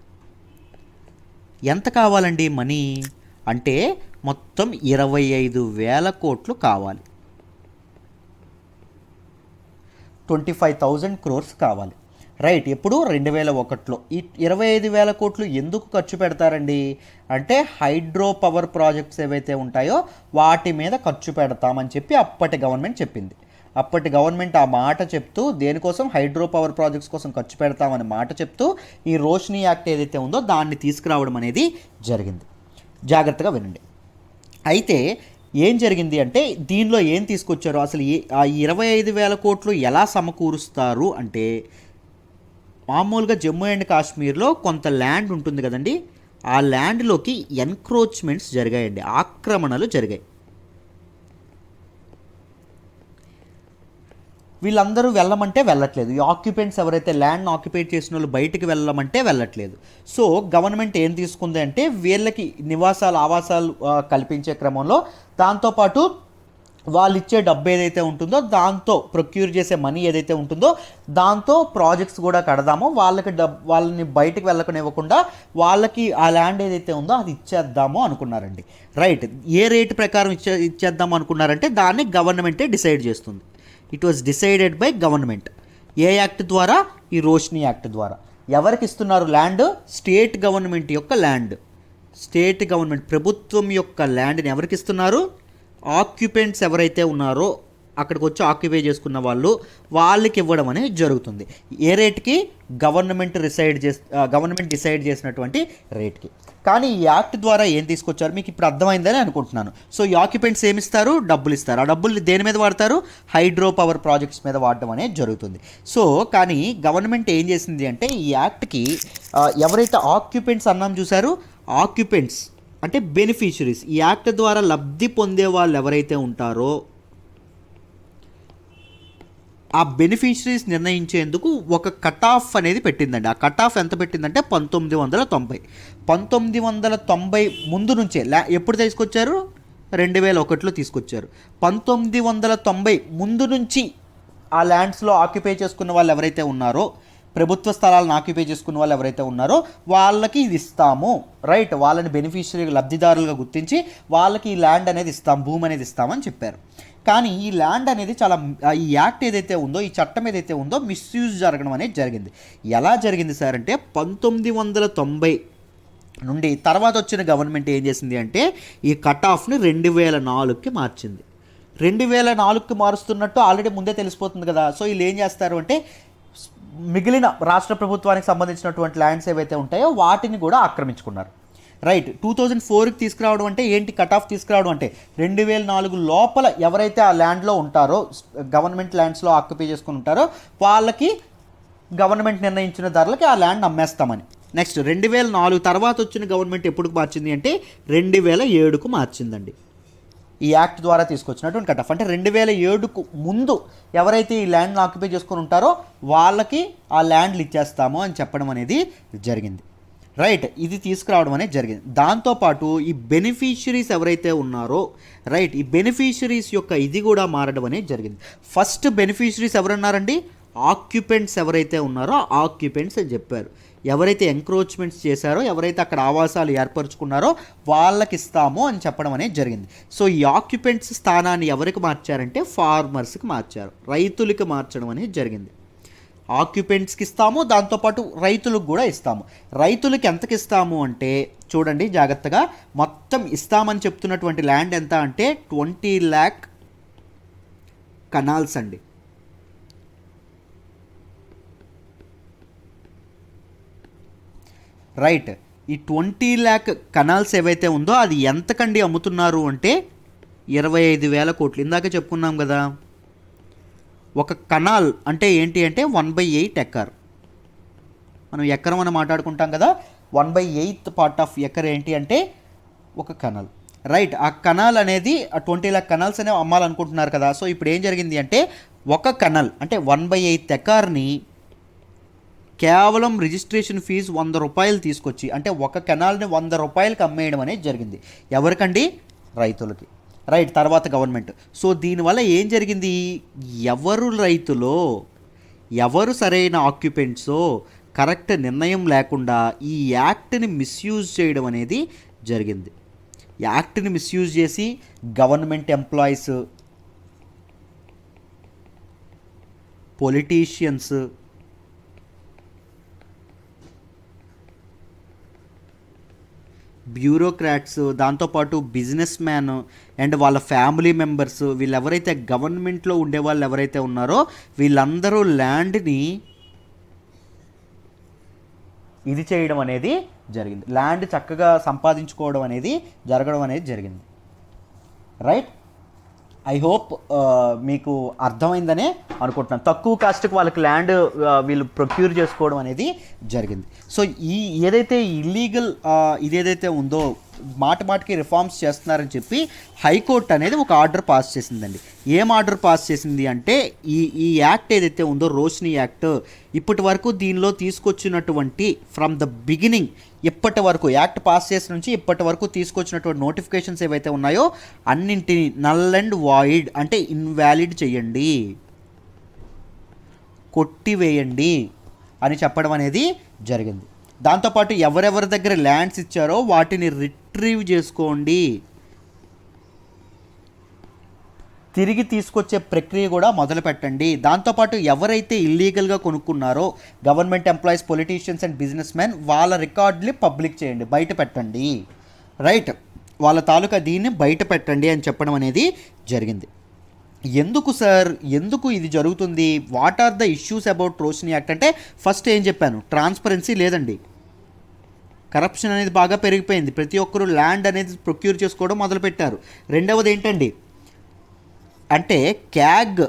ఎంత కావాలండి మనీ అంటే మొత్తం 25,000 కోట్లు కావాలి. 25,000 crores కావాలి, రైట్. ఎప్పుడు 2001లో. ఈ 25,000 కోట్లు ఎందుకు ఖర్చు పెడతారండి అంటే హైడ్రో పవర్ ప్రాజెక్ట్స్ ఏవైతే ఉంటాయో వాటి మీద ఖర్చు పెడతామని చెప్పి అప్పటి గవర్నమెంట్ చెప్పింది. అప్పటి గవర్నమెంట్ ఆ మాట చెప్తూ దేనికోసం, హైడ్రో పవర్ ప్రాజెక్ట్స్ కోసం ఖర్చు పెడతామని మాట చెప్తూ ఈ రోషిని యాక్ట్ ఏదైతే ఉందో దాన్ని తీసుకురావడం అనేది జరిగింది. జాగ్రత్తగా వినండి. అయితే ఏం జరిగింది అంటే దీనిలో ఏం తీసుకొచ్చారు, అసలు ఆ 25,000 కోట్లు ఎలా సమకూరుస్తారు అంటే, మామూలుగా జమ్మూ అండ్ కాశ్మీర్లో కొంత ల్యాండ్ ఉంటుంది కదండి, ఆ ల్యాండ్లోకి ఎన్క్రోచ్మెంట్స్ జరిగాయండి, ఆక్రమణలు జరిగాయి. వీళ్ళందరూ వెళ్ళమంటే వెళ్ళట్లేదు. ఈ ఆక్యుపెంట్స్ ఎవరైతే ల్యాండ్ ఆక్యుపేట్ చేసిన వాళ్ళు బయటికి వెళ్ళమంటే వెళ్ళట్లేదు. సో గవర్నమెంట్ ఏం తీసుకుంది అంటే వీళ్ళకి ఆవాసాలు కల్పించే క్రమంలో దాంతోపాటు వాళ్ళు ఇచ్చే డబ్బు ఏదైతే ఉంటుందో దాంతో ప్రొక్యూర్ చేసే మనీ ఏదైతే ఉంటుందో దాంతో ప్రాజెక్ట్స్ కూడా కడదాము, వాళ్ళని బయటికి వెళ్ళకనివ్వకుండా వాళ్ళకి ఆ ల్యాండ్ ఏదైతే ఉందో అది ఇచ్చేద్దాము అనుకున్నారండి, రైట్. ఏ రేటు ప్రకారం ఇచ్చేద్దాము అనుకున్నారంటే దాన్ని గవర్నమెంటే డిసైడ్ చేస్తుంది. It was decided by government. A act ద్వారా? ఈ రోషిని యాక్ట్ ద్వారా. ఎవరికి ఇస్తున్నారు ల్యాండ్? స్టేట్ గవర్నమెంట్ యొక్క ల్యాండ్. స్టేట్ గవర్నమెంట్ ప్రభుత్వం యొక్క ల్యాండ్ని ఎవరికి ఇస్తున్నారు? ఆక్యుపెంట్స్ ఎవరైతే ఉన్నారో అక్కడికి వచ్చి ఆక్యుపై చేసుకున్న వాళ్ళకి ఇవ్వడం అనేది జరుగుతుంది. ఏ రేట్కి? గవర్నమెంట్ డిసైడ్ చేసినటువంటి రేట్కి. కానీ ఈ యాక్ట్ ద్వారా ఏం తీసుకొచ్చారు మీకు ఇప్పుడు అర్థమైందని అనుకుంటున్నాను. సో ఈ ఆక్యుపెంట్స్ ఏమిస్తారు? డబ్బులు ఇస్తారు. ఆ డబ్బులు దేని మీద వాడతారు? హైడ్రో పవర్ ప్రాజెక్ట్స్ మీద వాడడం అనేది జరుగుతుంది. సో కానీ గవర్నమెంట్ ఏం చేసింది అంటే ఈ యాక్ట్కి ఎవరైతే ఆక్యుపెంట్స్ అన్నాం చూసారు, ఆక్యుపెంట్స్ అంటే బెనిఫిషరీస్, ఈ యాక్ట్ ద్వారా లబ్ధి పొందే వాళ్ళు ఎవరైతే ఉంటారో ఆ బెనిఫిషరీస్ నిర్ణయించేందుకు ఒక కట్ ఆఫ్ అనేది పెట్టిందండి. ఆ కట్ ఆఫ్ ఎంత పెట్టిందంటే 1990 ముందు నుంచే ఎప్పుడు తీసుకొచ్చారు? 2001లో తీసుకొచ్చారు. 1990 ముందు నుంచి ఆ ల్యాండ్స్లో ఆక్యుపై చేసుకున్న వాళ్ళు ఎవరైతే ఉన్నారో, ప్రభుత్వ స్థలాలను ఆక్యుపై చేసుకున్న వాళ్ళు ఎవరైతే ఉన్నారో వాళ్ళకి ఇది ఇస్తాము, రైట్. వాళ్ళని బెనిఫిషరీ లబ్ధిదారులుగా గుర్తించి వాళ్ళకి ఈ ల్యాండ్ అనేది ఇస్తాం, భూమి అనేది ఇస్తామని చెప్పారు. కానీ ఈ ల్యాండ్ అనేది ఈ యాక్ట్ ఏదైతే ఉందో, ఈ చట్టం ఏదైతే ఉందో మిస్యూజ్ జరగడం అనేది జరిగింది. ఎలా జరిగింది సార్ అంటే 1990 నుండి తర్వాత వచ్చిన గవర్నమెంట్ ఏం చేసింది అంటే ఈ కట్ ఆఫ్ని 2004కి మార్చింది. 2004కి మారుస్తున్నట్టు ఆల్రెడీ ముందే తెలిసిపోతుంది కదా. సో వీళ్ళు ఏం చేస్తారు అంటే మిగిలిన రాష్ట్ర ప్రభుత్వానికి సంబంధించినటువంటి ల్యాండ్స్ ఏవైతే ఉంటాయో వాటిని కూడా ఆక్రమించుకున్నారు, రైట్. 2004కి తీసుకురావడం అంటే ఏంటి? కట్ ఆఫ్ తీసుకురావడం అంటే 2004 లోపల ఎవరైతే ఆ ల్యాండ్లో ఉంటారో, గవర్నమెంట్ ల్యాండ్స్లో ఆక్యుపై చేసుకుని ఉంటారో వాళ్ళకి గవర్నమెంట్ నిర్ణయించిన ధరలకి ఆ ల్యాండ్ అమ్మేస్తామని. నెక్స్ట్ 2004 తర్వాత వచ్చిన గవర్నమెంట్ ఎప్పుడు మార్చింది అంటే 2007కు మార్చిందండి. ఈ యాక్ట్ ద్వారా తీసుకొచ్చినటువంటి కట్ ఆఫ్ అంటే 2007కు ముందు ఎవరైతే ఈ ల్యాండ్ని ఆక్యుపై చేసుకొని ఉంటారో వాళ్ళకి ఆ ల్యాండ్లు ఇచ్చేస్తాము అని చెప్పడం అనేది జరిగింది, రైట్. ఇది తీసుకురావడం అనేది జరిగింది. దాంతోపాటు ఈ బెనిఫిషరీస్ ఎవరైతే ఉన్నారో, రైట్, ఈ బెనిఫిషరీస్ యొక్క ఇది కూడా మారడం అనేది జరిగింది. First beneficiaries ఎవరున్నారండి? ఆక్యుపెంట్స్ ఎవరైతే ఉన్నారో ఆక్యుపెంట్స్ అని చెప్పారు. ఎవరైతే ఎంక్రోచ్మెంట్స్ చేశారో, ఎవరైతే అక్కడ ఆవాసాలు ఏర్పరచుకున్నారో వాళ్ళకి ఇస్తామో అని చెప్పడం అనేది జరిగింది. సో ఈ ఆక్యుపెంట్స్ స్థానాన్ని ఎవరికి మార్చారంటే ఫార్మర్స్కి మార్చారు, రైతులకి మార్చడం అనేది జరిగింది. ఆక్యుపెంట్స్కి ఇస్తాము, దాంతోపాటు రైతులకు కూడా ఇస్తాము. రైతులకి ఎంతకి ఇస్తాము అంటే చూడండి జాగ్రత్తగా, మొత్తం ఇస్తామని చెప్తున్నటువంటి ల్యాండ్ ఎంత అంటే 20 lakh కనాల్స్ అండి. రైట్, ఈ 20 lakh కనాల్స్ ఏవైతే ఉందో అది ఎంతకండి అమ్ముతున్నారు అంటే 25,000 కోట్లు. ఇందాక చెప్పుకున్నాం కదా, ఒక కనాల్ అంటే ఏంటి అంటే 1/8 ఎకర్. మనం ఎకరం అని మాట్లాడుకుంటాం కదా, 1/8 పార్ట్ ఆఫ్ ఎకర్ ఏంటి అంటే ఒక కనాల్. రైట్, ఆ కనాల్ అనేది 20 lakh కనాల్స్ అనేవి అమ్మాలనుకుంటున్నారు కదా. సో ఇప్పుడు ఏం జరిగింది అంటే ఒక కనాల్ అంటే 1/8 ఎకర్ని కేవలం రిజిస్ట్రేషన్ ఫీజు 100 రూపాయలు తీసుకొచ్చి, అంటే ఒక కెనాల్ని 100 రూపాయలకి అమ్మేయడం అనేది జరిగింది. ఎవరికండి? రైతులకి. రైట్, తర్వాత గవర్నమెంట్. సో దీనివల్ల ఏం జరిగింది, ఎవరు రైతులో ఎవరు సరైన ఆక్యుపెంట్సో కరెక్ట్ నిర్ణయం లేకుండా ఈ యాక్ట్ని మిస్యూజ్ చేయడం అనేది జరిగింది. యాక్ట్ని మిస్యూజ్ చేసి గవర్నమెంట్ ఎంప్లాయీస్, పొలిటీషియన్స్, బ్యూరోక్రాట్స్, దాంతోపాటు బిజినెస్ మ్యాన్ అండ్ వాళ్ళ ఫ్యామిలీ మెంబర్స్, వీళ్ళు ఎవరైతే గవర్నమెంట్లో ఉండేవాళ్ళు ఎవరైతే ఉన్నారో వీళ్ళందరూ ల్యాండ్ని ఇది చేయడం అనేది జరిగింది. ల్యాండ్ చక్కగా సంపాదించుకోవడం అనేది జరగడం అనేది జరిగింది. రైట్, ఐ హోప్ మీకు అర్థమైందనే అనుకుంటున్నాను. తక్కువ కాస్ట్కి వాళ్ళకి ల్యాండ్ వీళ్ళు ప్రొక్యూర్ చేసుకోవడం అనేది జరిగింది. సో ఈ ఏదైతే ఇల్లీగల్ ఇదేదైతే ఉందో మాటికి రిఫార్మ్స్ చేస్తున్నారని చెప్పి హైకోర్టు అనేది ఒక ఆర్డర్ పాస్ చేసిందండి. ఏం ఆర్డర్ పాస్ చేసింది అంటే ఈ యాక్ట్ ఏదైతే ఉందో రోష్ని యాక్ట్, ఇప్పటి వరకు దీనిలో తీసుకొచ్చినటువంటి ఫ్రమ్ ద బిగినింగ్ ఇప్పటి వరకు యాక్ట్ పాస్ చేసిన నుంచి ఇప్పటి వరకు తీసుకొచ్చినటువంటి నోటిఫికేషన్స్ ఏవైతే ఉన్నాయో అన్నింటినీ నల్ అండ్ వాయిడ్ అంటే ఇన్వాలిడ్ చేయండి, కొట్టివేయండి అని చెప్పడం అనేది జరిగింది. దాంతోపాటు ఎవరెవరి దగ్గర ల్యాండ్స్ ఇచ్చారో వాటిని రిట్రీవ్ చేసుకోండి, తిరిగి తీసుకొచ్చే ప్రక్రియ కూడా మొదలు పెట్టండి. దాంతోపాటు ఎవరైతే ఇల్లీగల్గా కొనుక్కున్నారో government employees, politicians and businessman, వాళ్ళ రికార్డుని పబ్లిక్ చేయండి, బయట పెట్టండి. రైట్, వాళ్ళ తాలూకా దీన్ని బయట పెట్టండి అని చెప్పడం అనేది జరిగింది. ఎందుకు సార్, ఎందుకు ఇది జరుగుతుంది, what are the issues about Roshni act అంటే ఫస్ట్ ఏం చెప్పాను, ట్రాన్స్పరెన్సీ లేదండి, కరప్షన్ అనేది బాగా పెరిగిపోయింది, ప్రతి ఒక్కరూ ల్యాండ్ అనేది ప్రొక్యూర్ చేసుకోవడం మొదలుపెట్టారు. రెండవది ఏంటండి అంటే CAG,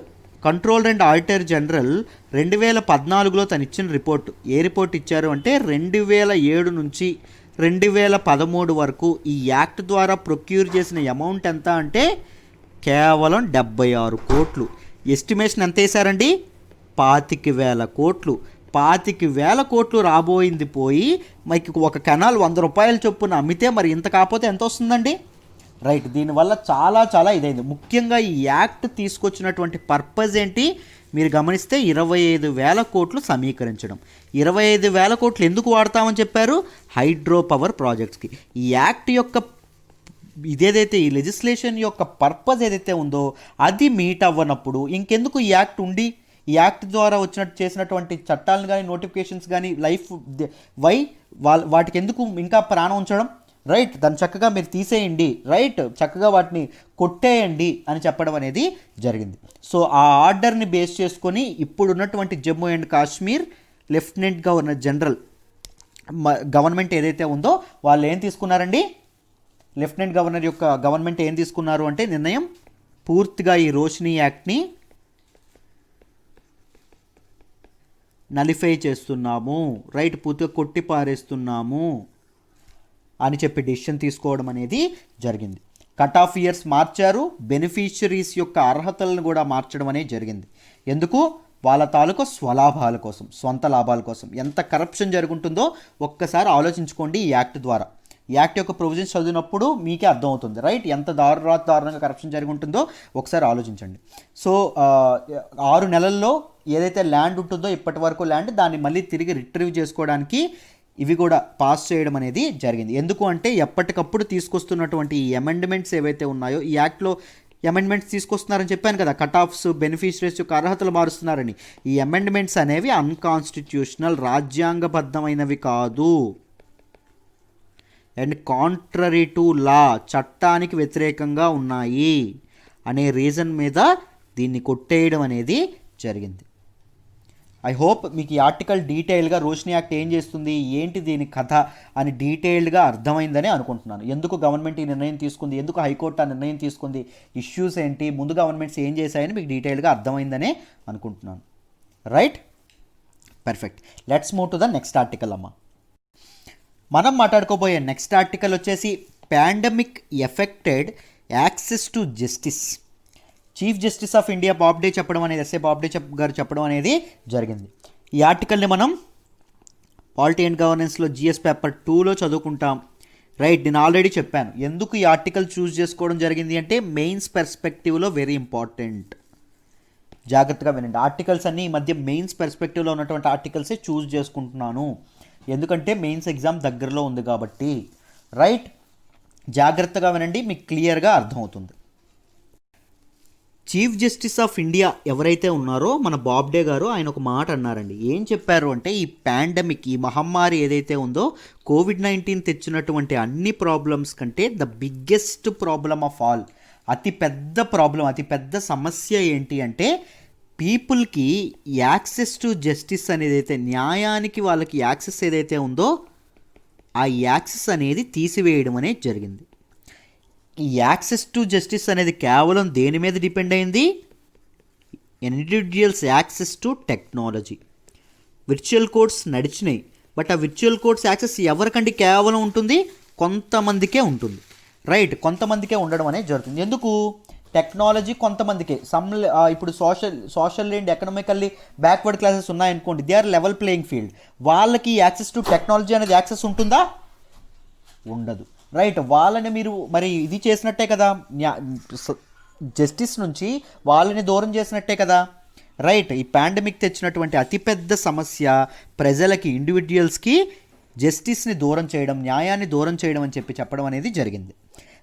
controller and auditor general 2014లో తను ఇచ్చిన రిపోర్టు, ఏ రిపోర్ట్ ఇచ్చారు అంటే 2007 నుంచి 2013 వరకు ఈ యాక్ట్ ద్వారా ప్రొక్యూర్ చేసిన అమౌంట్ ఎంత అంటే కేవలం 76 కోట్లు. ఎస్టిమేషన్ ఎంత వేశారండి, 25,000 కోట్లు. 25,000 కోట్లు రాబోయింది పోయి మనకి ఒక కెనాల్ 100 రూపాయల చొప్పున అమ్మితే మరి ఇంత కాకపోతే ఎంత వస్తుందండి. రైట్, దీనివల్ల చాలా ఇదైంది. ముఖ్యంగా ఈ యాక్ట్ తీసుకొచ్చినటువంటి పర్పస్ ఏంటి మీరు గమనిస్తే 25,000 కోట్లు సమీకరించడం. 25,000 కోట్లు ఎందుకు వాడతామని చెప్పారు, హైడ్రో పవర్ ప్రాజెక్ట్స్కి. ఈ యాక్ట్ యొక్క ఇదేదైతే ఈ లెజిస్లేషన్ యొక్క పర్పస్ ఏదైతే ఉందో అది మీట్ అవ్వనప్పుడు ఇంకెందుకు ఈ యాక్ట్ ఉండి, ఈ యాక్ట్ ద్వారా చేసినటువంటి చట్టాలను కానీ నోటిఫికేషన్స్ కానీ వాటికి ఎందుకు ఇంకా ప్రాణం ఉంచడం. రైట్, దాన్ని చక్కగా మీరు తీసేయండి, రైట్, చక్కగా వాటిని కొట్టేయండి అని చెప్పడం అనేది జరిగింది. సో ఆ ఆర్డర్ని బేస్ చేసుకొని ఇప్పుడున్నటువంటి Jammu and Kashmir lieutenant governor general government ఏదైతే ఉందో వాళ్ళు ఏం తీసుకున్నారండి, లెఫ్టినెంట్ గవర్నర్ యొక్క గవర్నమెంట్ ఏం తీసుకున్నారు అంటే నిర్ణయం, పూర్తిగా ఈ రోష్ని యాక్ట్ని నలిఫై చేస్తున్నాము, రైట్, పూర్తిగా కొట్టి పారేస్తున్నాము అని చెప్పి డెసిషన్ తీసుకోవడం అనేది జరిగింది. కట్ ఆఫ్ ఇయర్స్ మార్చారు, బెనిఫిషరీస్ యొక్క అర్హతలను కూడా మార్చడం అనేది జరిగింది. ఎందుకు, వాళ్ళ తాలూకా స్వలాభాల కోసం, సొంత లాభాల కోసం. ఎంత కరప్షన్ జరుగుతుందో ఒక్కసారి ఆలోచించుకోండి. ఈ యాక్ట్ ద్వారా, ఈ యాక్ట్ యొక్క ప్రొవిజన్స్ చదివినప్పుడు మీకే అర్థమవుతుంది. రైట్, ఎంత దారుణంగా కరప్షన్ జరిగి ఉంటుందో ఒకసారి ఆలోచించండి. సో 6 నెలల్లో ఏదైతే ల్యాండ్ ఉంటుందో ఇప్పటి వరకు ల్యాండ్, దాన్ని మళ్ళీ తిరిగి రిట్రీవ్ చేసుకోవడానికి ఇవి కూడా పాస్ చేయడం అనేది జరిగింది. ఎందుకు అంటే ఎప్పటికప్పుడు తీసుకొస్తున్నటువంటి ఈ అమెండ్మెంట్స్ ఏవైతే ఉన్నాయో ఈ యాక్ట్లో అమెండ్మెంట్స్ తీసుకొస్తున్నారని చెప్పాను కదా, కట్ ఆఫ్స్, బెనిఫిషరీస్ యొక్క అర్హతలు మారుస్తున్నారని. ఈ అమెండ్మెంట్స్ అనేవి అన్కాన్స్టిట్యూషనల్, రాజ్యాంగబద్ధమైనవి కాదు. అండ్ కాంట్రరీ టు లా, చట్టానికి వ్యతిరేకంగా ఉన్నాయి అనే రీజన్ మీద దీన్ని కొట్టేయడం అనేది జరిగింది. ఐ హోప్ మీకు ఈ ఆర్టికల్ డీటెయిల్గా రోషిని యాక్ట్ ఏం చేస్తుంది, ఏంటి దీని కథ అని డీటెయిల్డ్గా అర్థమైందని అనుకుంటున్నాను. ఎందుకు గవర్నమెంట్ ఈ నిర్ణయం తీసుకుంది, ఎందుకు హైకోర్టు ఆ నిర్ణయం తీసుకుంది, ఇష్యూస్ ఏంటి, ముందు గవర్నమెంట్స్ ఏం చేశాయని మీకు డీటెయిల్గా అర్థమైందనే అనుకుంటున్నాను. Right, perfect. Let's move to the next article అమ్మ. మనం మాట్లాడుకోబోయే నెక్స్ట్ ఆర్టికల్ వచ్చేసి pandemic affected access to justice. Chief justice of India Bobde చెప్పడం అనేది, ఎస్ఏ బాబ్డే గారు చెప్పడం అనేది జరిగింది. ఈ ఆర్టికల్ని మనం పాలిటీ అండ్ గవర్నెన్స్లో జిఎస్ పేపర్ 2లో చదువుకుంటాం. రైట్, నేను ఆల్రెడీ చెప్పాను ఎందుకు ఈ ఆర్టికల్ చూస్ చేసుకోవడం జరిగింది అంటే మెయిన్స్ పర్స్పెక్టివ్లో వెరీ ఇంపార్టెంట్. జాగ్రత్తగా వినండి, ఆర్టికల్స్ అన్నీ ఈ మధ్య మెయిన్స్ పర్స్పెక్టివ్లో ఉన్నటువంటి ఆర్టికల్సే చూస్ చేసుకుంటున్నాను, ఎందుకంటే మెయిన్స్ ఎగ్జామ్ దగ్గరలో ఉంది కాబట్టి. రైట్, జాగ్రత్తగా వినండి, మీకు క్లియర్గా అర్థమవుతుంది. చీఫ్ జస్టిస్ ఆఫ్ ఇండియా ఎవరైతే ఉన్నారో మన బాబ్డే గారు, ఆయన ఒక మాట అన్నారండి. ఏం చెప్పారు అంటే ఈ పాండమిక్, ఈ మహమ్మారి ఏదైతే ఉందో, కోవిడ్-19 తెచ్చినటువంటి అన్ని ప్రాబ్లమ్స్ కంటే the biggest problem of all, అతిపెద్ద ప్రాబ్లం, అతిపెద్ద సమస్య ఏంటి అంటే పీపుల్కి యాక్సెస్ టు జస్టిస్ అనేది అయితే, న్యాయానికి వాళ్ళకి యాక్సెస్ ఏదైతే ఉందో ఆ యాక్సెస్ అనేది తీసివేయడం అనేది జరిగింది. ఈ యాక్సెస్ టు జస్టిస్ అనేది కేవలం దేని మీద డిపెండ్ అయింది, individuals access to technology. Virtual courts నడిచినాయి, బట్ ఆ విర్చువల్ కోర్ట్స్ యాక్సెస్ ఎవరికంటే కేవలం ఉంటుంది, కొంతమందికే ఉంటుంది. రైట్, కొంతమందికే ఉండడం అనేది జరుగుతుంది. ఎందుకు, టెక్నాలజీ కొంతమందికే. ఇప్పుడు social and economically backward classes ఉన్నాయనుకోండి, they are level playing field. వాళ్ళకి యాక్సెస్ టు టెక్నాలజీ అనేది యాక్సెస్ ఉంటుందా, ఉండదు. రైట్, వాళ్ళని మీరు మరి ఇది చేసినట్టే కదా, జస్టిస్ నుంచి వాళ్ళని దూరం చేసినట్టే కదా. రైట్, ఈ పాండమిక్ తెచ్చినటువంటి అతిపెద్ద సమస్య ప్రజలకి, ఇండివిజువల్స్కి జస్టిస్ని దూరం చేయడం, న్యాయాన్ని దూరం చేయడం అని చెప్పడం అనేది జరిగింది.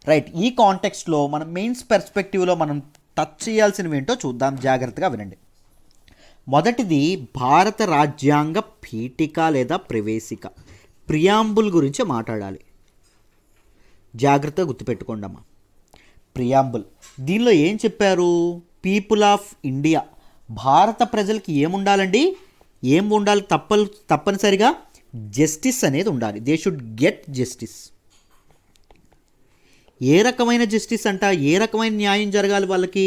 రైట్, ఈ కాంటెక్స్ట్లో మనం మెయిన్స్ పర్స్పెక్టివ్లో మనం టచ్ చేయాల్సినవి ఏంటో చూద్దాం, జాగ్రత్తగా వినండి. మొదటిది భారత రాజ్యాంగ పీఠిక లేదా ప్రవేశిక, ప్రియాంబుల్ గురించి మాట్లాడాలి. జాగ్రత్తగా గుర్తుపెట్టుకోండి అమ్మా. ప్రియాంబుల్, దీనిలో ఏం చెప్పారు, పీపుల్ ఆఫ్ ఇండియా, భారత ప్రజలకి ఏముండాలండి, ఏం ఉండాలి, తప్పనిసరిగా జస్టిస్ అనేది ఉండాలి. They should get justice. ఏ రకమైన జస్టిస్ అంట, ఏ రకమైన న్యాయం జరగాలి వాళ్ళకి,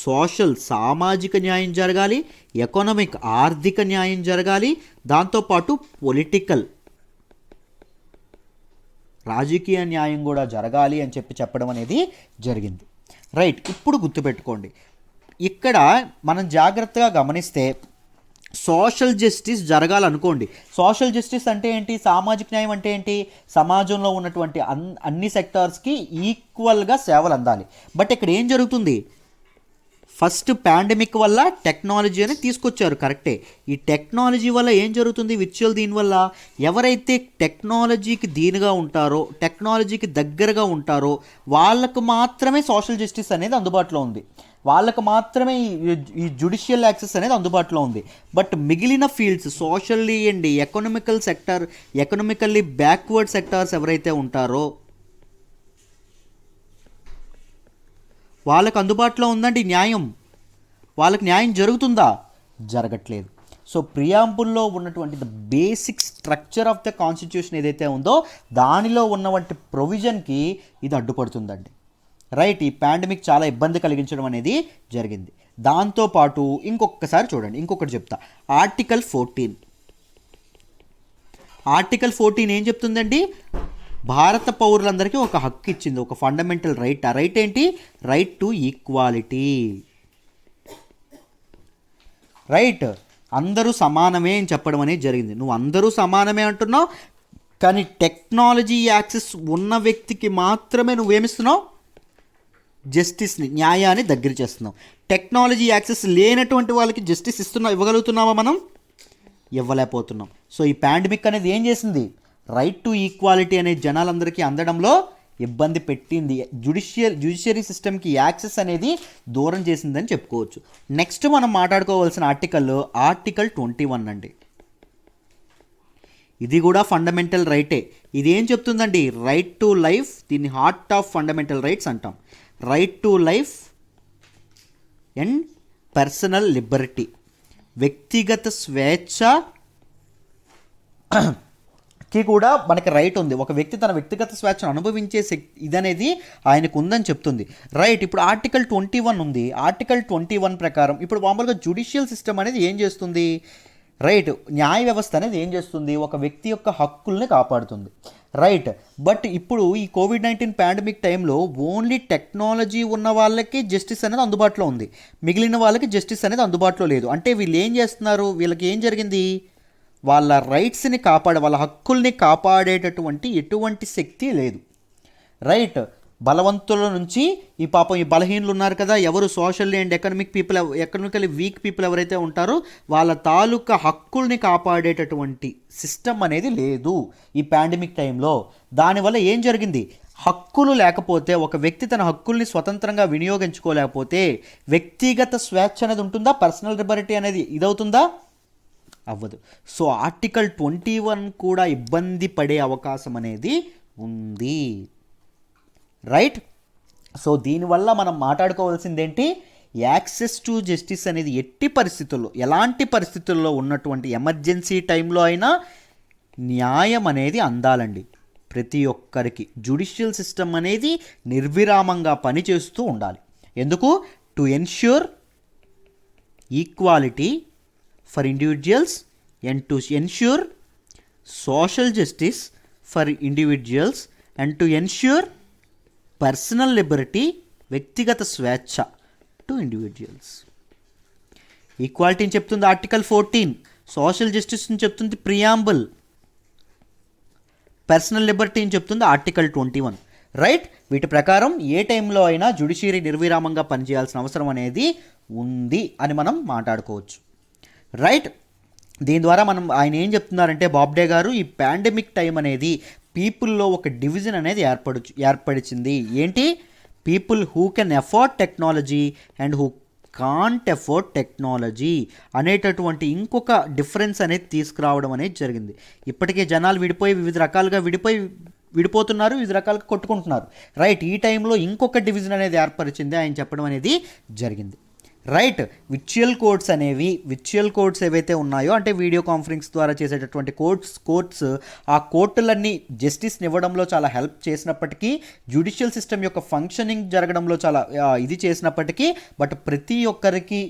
సోషల్, సామాజిక న్యాయం జరగాలి, ఎకనామిక్, ఆర్థిక న్యాయం జరగాలి, దాంతోపాటు పొలిటికల్, రాజకీయ న్యాయం కూడా జరగాలి అని చెప్పడం అనేది జరిగింది. రైట్, ఇప్పుడు గుర్తుపెట్టుకోండి, ఇక్కడ మనం జాగ్రత్తగా గమనిస్తే సోషల్ జస్టిస్ జరగాలనుకోండి. సోషల్ జస్టిస్ అంటే ఏంటి, సామాజిక న్యాయం అంటే ఏంటి, సమాజంలో ఉన్నటువంటి అన్ని సెక్టార్స్కి ఈక్వల్గా సేవలు అందాలి. బట్ ఇక్కడ ఏం జరుగుతుంది, ఫస్ట్ పాండమిక్ వల్ల టెక్నాలజీ అనేది తీసుకొచ్చారు, కరెక్టే. ఈ టెక్నాలజీ వల్ల ఏం జరుగుతుంది, విర్చువల్, దీనివల్ల ఎవరైతే టెక్నాలజీకి దీనిగా ఉంటారో, టెక్నాలజీకి దగ్గరగా ఉంటారో వాళ్ళకు మాత్రమే సోషల్ జస్టిస్ అనేది అందుబాటులో ఉంది, వాళ్ళకు మాత్రమే ఈ జ్యుడిషియల్ యాక్సెస్ అనేది అందుబాటులో ఉంది. బట్ మిగిలిన fields, socially and economically backward sectors ఎవరైతే ఉంటారో వాళ్ళకు అందుబాటులో ఉందండి న్యాయం, వాళ్ళకి న్యాయం జరుగుతుందా, జరగట్లేదు. సో ప్రియాంబుల్లో ఉన్నటువంటి the basic structure of the constitution ఏదైతే ఉందో దానిలో ఉన్నటువంటి ప్రొవిజన్కి ఇది అడ్డుపడుతుందండి. రైట్, ఈ పాండమిక్ చాలా ఇబ్బంది కలిగించడం అనేది జరిగింది. దాంతోపాటు ఇంకొకసారి చూడండి, ఇంకొకటి చెప్తా. ఆర్టికల్ 14 ఏం చెప్తుందండి, భారత పౌరులందరికీ ఒక హక్కు ఇచ్చింది, ఒక ఫండమెంటల్ రైట్. ఆ రైట్ ఏంటి, రైట్ టు ఈక్వాలిటీ. రైట్, అందరూ సమానమే అని చెప్పడం అనేది జరిగింది. నువ్వు అందరూ సమానమే అంటున్నావు, కానీ టెక్నాలజీ యాక్సెస్ ఉన్న వ్యక్తికి మాత్రమే నువ్వేమిస్తున్నావు, జస్టిస్ని, న్యాయాన్ని దగ్గర చేస్తున్నావు. టెక్నాలజీ యాక్సెస్ లేనటువంటి వాళ్ళకి జస్టిస్ ఇవ్వగలుగుతున్నావా, మనం ఇవ్వలేకపోతున్నాం. సో ఈ పాండమిక్ అనేది ఏం చేసింది, రైట్ టు ఈక్వాలిటీ అనే జనాలందరికీ అందడంలో ఇబ్బంది పెట్టింది, జ్యుడిషియరీ సిస్టమ్కి యాక్సెస్ అనేది దూరం చేసిందని చెప్పుకోవచ్చు. నెక్స్ట్ మనం మాట్లాడుకోవాల్సిన ఆర్టికల్ 21 అండి. ఇది కూడా ఫండమెంటల్ రైటే. ఇది ఏం చెప్తుందండి? రైట్ టు లైఫ్, దీన్ని హార్ట్ ఆఫ్ ఫండమెంటల్ రైట్స్ అంటాం. Right to life and personal Liberty, వ్యక్తిగత స్వేచ్ఛకి కూడా మనకి రైట్ ఉంది. ఒక వ్యక్తి తన వ్యక్తిగత స్వేచ్ఛను అనుభవించే ఇదనేది ఆయనకు ఉందని చెప్తుంది. రైట్. ఇప్పుడు ఆర్టికల్ 21 ఉంది. ఆర్టికల్ 21 ప్రకారం ఇప్పుడు మామూలుగా జ్యుడిషియల్ సిస్టమ్ అనేది ఏం చేస్తుంది? రైట్, న్యాయ వ్యవస్థ అనేది ఏం చేస్తుంది? ఒక వ్యక్తి యొక్క హక్కుల్ని కాపాడుతుంది. రైట్. బట్ ఇప్పుడు ఈ కోవిడ్-19 పాండమిక్ టైంలో ఓన్లీ టెక్నాలజీ ఉన్న వాళ్ళకి జస్టిస్ అనేది అందుబాటులో ఉంది, మిగిలిన వాళ్ళకి జస్టిస్ అనేది అందుబాటులో లేదు. అంటే వీళ్ళు ఏం చేస్తున్నారు? వీళ్ళకి ఏం జరిగింది? వాళ్ళ రైట్స్ని వాళ్ళ హక్కుల్ని కాపాడేటటువంటి ఎటువంటి శక్తి లేదు. రైట్. బలవంతుల నుంచి ఈ బలహీనులు ఉన్నారు కదా, ఎవరు socially and economically weak people ఎవరైతే ఉంటారో వాళ్ళ తాలూకా హక్కుల్ని కాపాడేటటువంటి సిస్టమ్ అనేది లేదు ఈ పాండమిక్ టైంలో. దానివల్ల ఏం జరిగింది? హక్కులు లేకపోతే, ఒక వ్యక్తి తన హక్కుల్ని స్వతంత్రంగా వినియోగించుకోలేకపోతే వ్యక్తిగత స్వేచ్ఛ అనేది ఉంటుందా? పర్సనల్ లిబర్టీ అనేది ఇదవుతుందా? అవ్వదు. సో ఆర్టికల్ 21 కూడా ఇబ్బంది పడే అవకాశం అనేది ఉంది. రైట్. సో దీనివల్ల మనం మాట్లాడుకోవాల్సిందేంటి? యాక్సెస్ టు జస్టిస్ అనేది ఎలాంటి పరిస్థితుల్లో ఉన్నటువంటి ఎమర్జెన్సీ టైంలో అయినా న్యాయం అనేది అందాలండి ప్రతి ఒక్కరికి. జ్యుడిషియల్ సిస్టమ్ అనేది నిర్విరామంగా పనిచేస్తూ ఉండాలి. ఎందుకు? To ensure equality for individuals and to ensure social justice for individuals and to ensure personal Liberty, వ్యక్తిగత స్వేచ్ఛ టు ఇండివిజువల్స్. ఈక్వాలిటీని చెప్తుంది ఆర్టికల్ 14, సోషల్ జస్టిస్ని చెప్తుంది ప్రియాంబుల్, పర్సనల్ లిబర్టీని చెప్తుంది ఆర్టికల్ 21. రైట్. వీటి ప్రకారం ఏ టైంలో అయినా జ్యుడిషియరీ నిర్విరామంగా పనిచేయాల్సిన అవసరం అనేది ఉంది అని మనం మాట్లాడుకోవచ్చు. రైట్. దీని ద్వారా ఆయన ఏం చెప్తున్నారంటే బాబ్డే గారు, ఈ పాండమిక్ టైం అనేది పీపుల్లో ఒక డివిజన్ అనేది ఏర్పడిచింది. ఏంటి? People who can afford technology and who can't afford technology అనేటటువంటి ఇంకొక డిఫరెన్స్ అనేది తీసుకురావడం అనేది జరిగింది. ఇప్పటికే జనాలు వివిధ రకాలుగా విడిపోతున్నారు, వివిధ రకాలుగా కొట్టుకుంటున్నారు. రైట్. ఈ టైంలో ఇంకొక డివిజన్ అనేది ఏర్పరిచింది ఆయన చెప్పడం అనేది జరిగింది. రైట్. విర్చువల్ కోర్ట్స్ ఏవైతే ఉన్నాయో, అంటే వీడియో కాన్ఫరెన్స్ ద్వారా చేసేటటువంటి కోర్ట్స్ ఆ కోర్టులన్నీ జస్టిస్ని ఇవ్వడంలో చాలా హెల్ప్ చేసినప్పటికీ, జ్యుడిషియల్ సిస్టమ్ యొక్క ఫంక్షనింగ్ జరగడంలో చాలా ఇది చేసినప్పటికీ, బట్ ప్రతి ఒక్కరికి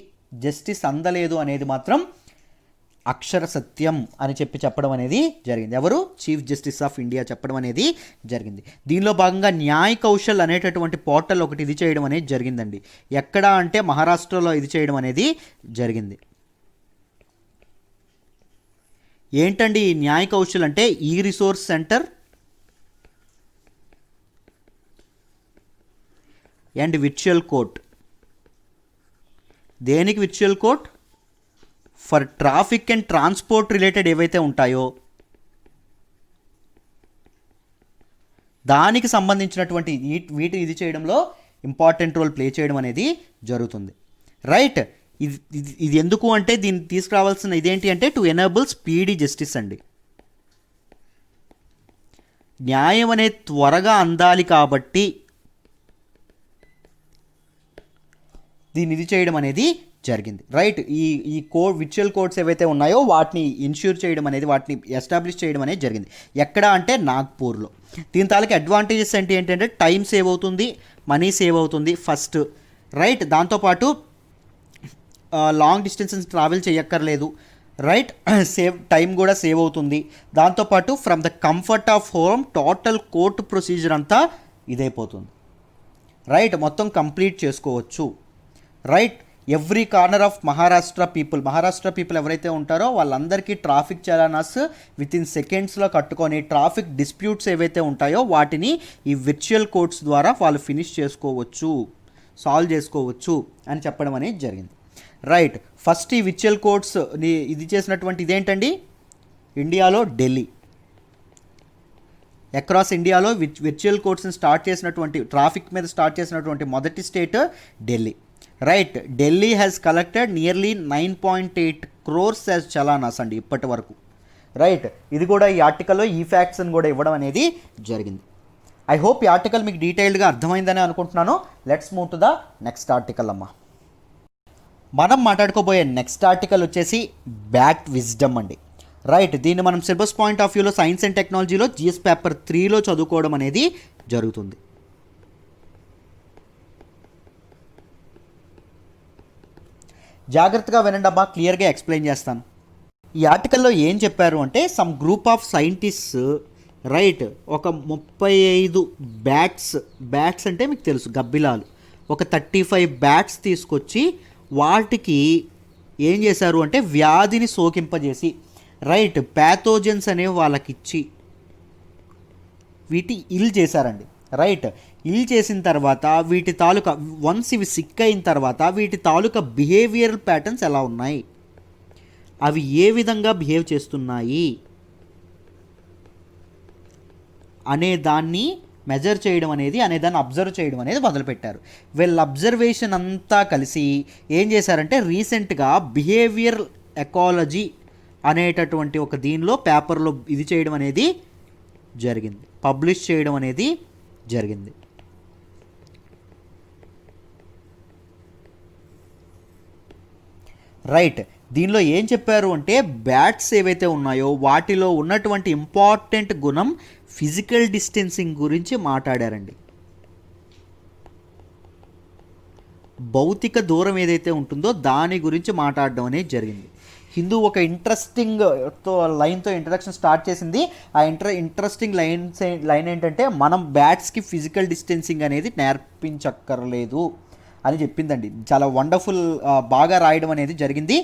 జస్టిస్ అందలేదు అనేది మాత్రం అక్షర సత్యం అని చెప్పడం అనేది జరిగింది. ఎవరు? చీఫ్ జస్టిస్ ఆఫ్ ఇండియా చెప్పడం అనేది జరిగింది. దీనిలో భాగంగా న్యాయ్ కౌశల్ అనేటటువంటి పోర్టల్ ఒకటి ఇది చేయడం అనేది జరిగిందండి. ఎక్కడ అంటే మహారాష్ట్రలో ఇది చేయడం అనేది జరిగింది. ఏంటండి ఈ న్యాయ్ కౌశల్ అంటే? ఈ resource centre and virtual court. దేనికి virtual court? For traffic and transport related ఏవైతే ఉంటాయో దానికి సంబంధించినటువంటి ఇది చేయడంలో ఇంపార్టెంట్ రోల్ ప్లే చేయడం అనేది జరుగుతుంది. రైట్. ఇది ఎందుకు అంటే దీన్ని తీసుకురావాల్సిన ఇదేంటి అంటే టు ఎనేబుల్ స్పీడీ జస్టిస్ అండి. న్యాయం అనేది త్వరగా అందాలి కాబట్టి దీన్ని ఇది చేయడం అనేది జరిగింది. రైట్. ఈ విర్చువల్ కోర్ట్స్ ఏవైతే ఉన్నాయో వాటిని ఇన్ష్యూర్ చేయడం అనేది, వాటిని ఎస్టాబ్లిష్ చేయడం అనేది జరిగింది. ఎక్కడ అంటే నాగ్పూర్లో. దీని తాలూకు అడ్వాంటేజెస్ ఏంటంటే టైం సేవ్ అవుతుంది, మనీ సేవ్ అవుతుంది ఫస్ట్. రైట్. దాంతోపాటు లాంగ్ డిస్టెన్సెస్ ట్రావెల్ చేయక్కర్లేదు. రైట్. టైం కూడా సేవ్ అవుతుంది. దాంతోపాటు from the comfort of home total court procedure అంతా ఇదైపోతుంది. రైట్. మొత్తం కంప్లీట్ చేసుకోవచ్చు. Right. Every corner of Maharashtra people ఎవరైతే ఉంటారో వాళ్ళందరికీ ట్రాఫిక్ చలానాస్ వితిన్ సెకండ్స్లో కట్టుకొని ట్రాఫిక్ డిస్ప్యూట్స్ ఏవైతే ఉంటాయో వాటిని ఈ విర్చువల్ కోర్ట్స్ ద్వారా వాళ్ళు ఫినిష్ చేసుకోవచ్చు, సాల్వ్ చేసుకోవచ్చు అని చెప్పడం అనేది జరిగింది. రైట్. ఫస్ట్ ఈ విర్చువల్ కోర్ట్స్ ఇది చేసినటువంటి ఇదేంటండి? ఇండియాలో ఢిల్లీ. అక్రాస్ ఇండియాలో విర్చువల్ కోర్ట్స్ని స్టార్ట్ చేసినటువంటి ట్రాఫిక్ మీద స్టార్ట్ చేసినటువంటి మొదటి state Delhi. Right, Delhi has collected nearly 9.8 crores as challans అండి ఇప్పటి వరకు. రైట్, ఇది కూడా ఈ ఆర్టికల్లో ఈ ఫ్యాక్ట్స్ని కూడా ఇవ్వడం అనేది జరిగింది. ఐ హోప్ ఈ ఆర్టికల్ మీకు డీటెయిల్డ్గా అర్థమైందని అనుకుంటున్నాను. Let's move to the next article అమ్మా. మనం మాట్లాడుకోబోయే నెక్స్ట్ ఆర్టికల్ వచ్చేసి బ్యాట్ విజ్డమ్ అండి. రైట్, దీన్ని మనం సిలబస్ పాయింట్ ఆఫ్ వ్యూలో సైన్స్ అండ్ టెక్నాలజీలో జిఎస్ పేపర్ 3లో చదువుకోవడం అనేది జరుగుతుంది. జాగ్రత్తగా వినండి అబ్బా, క్లియర్గా ఎక్స్ప్లెయిన్ చేస్తాను. ఈ ఆర్టికల్లో ఏం చెప్పారు అంటే some group of scientists right ఒక 35 బ్యాట్స్ అంటే మీకు తెలుసు గబ్బిలాలు, ఒక 35 బ్యాట్స్ తీసుకొచ్చి వాటికి ఏం చేశారు అంటే వ్యాధిని సోకింపజేసి రైట్ ప్యాథోజన్స్ అనేవి వాళ్ళకి ఇచ్చి వీటి ఇల్ చేశారండి. రైట్, ఇల్ చేసిన తర్వాత వీటి తాలూకా వన్స్ ఇవి సిక్ అయిన తర్వాత వీటి తాలూకా బిహేవియరల్ ప్యాటర్న్స్ ఎలా ఉన్నాయి, అవి ఏ విధంగా బిహేవ్ చేస్తున్నాయి అనే దాన్ని మెజర్ చేయడం అనేది దాన్ని అబ్జర్వ్ చేయడం అనేది మొదలుపెట్టారు. వీళ్ళ అబ్జర్వేషన్ అంతా కలిసి ఏం చేశారంటే రీసెంట్గా బిహేవియర్ ఎకాలజీ అనేటటువంటి ఒక దీనిలో పేపర్లో ఇది చేయడం అనేది జరిగింది, పబ్లిష్ చేయడం అనేది జరిగింది. రైట్, దీనిలో ఏం చెప్పారు అంటే బ్యాట్స్ ఏవైతే ఉన్నాయో వాటిలో ఉన్నటువంటి ఇంపార్టెంట్ గుణం ఫిజికల్ డిస్టెన్సింగ్ గురించి మాట్లాడారండి. భౌతిక దూరం ఏదైతే ఉంటుందో దాని గురించి మాట్లాడడం అనేది జరిగింది. హిందూ ఒక లైన్తో ఇంట్రడక్షన్ స్టార్ట్ చేసింది. ఆ ఇంట్రెస్టింగ్ లైన్ ఏంటంటే మనం బ్యాట్స్కి ఫిజికల్ డిస్టెన్సింగ్ అనేది నేర్పించక్కర్లేదు అని చెప్పిందండి. చాలా వండర్ఫుల్, బాగా రాయడం అనేది జరిగింది.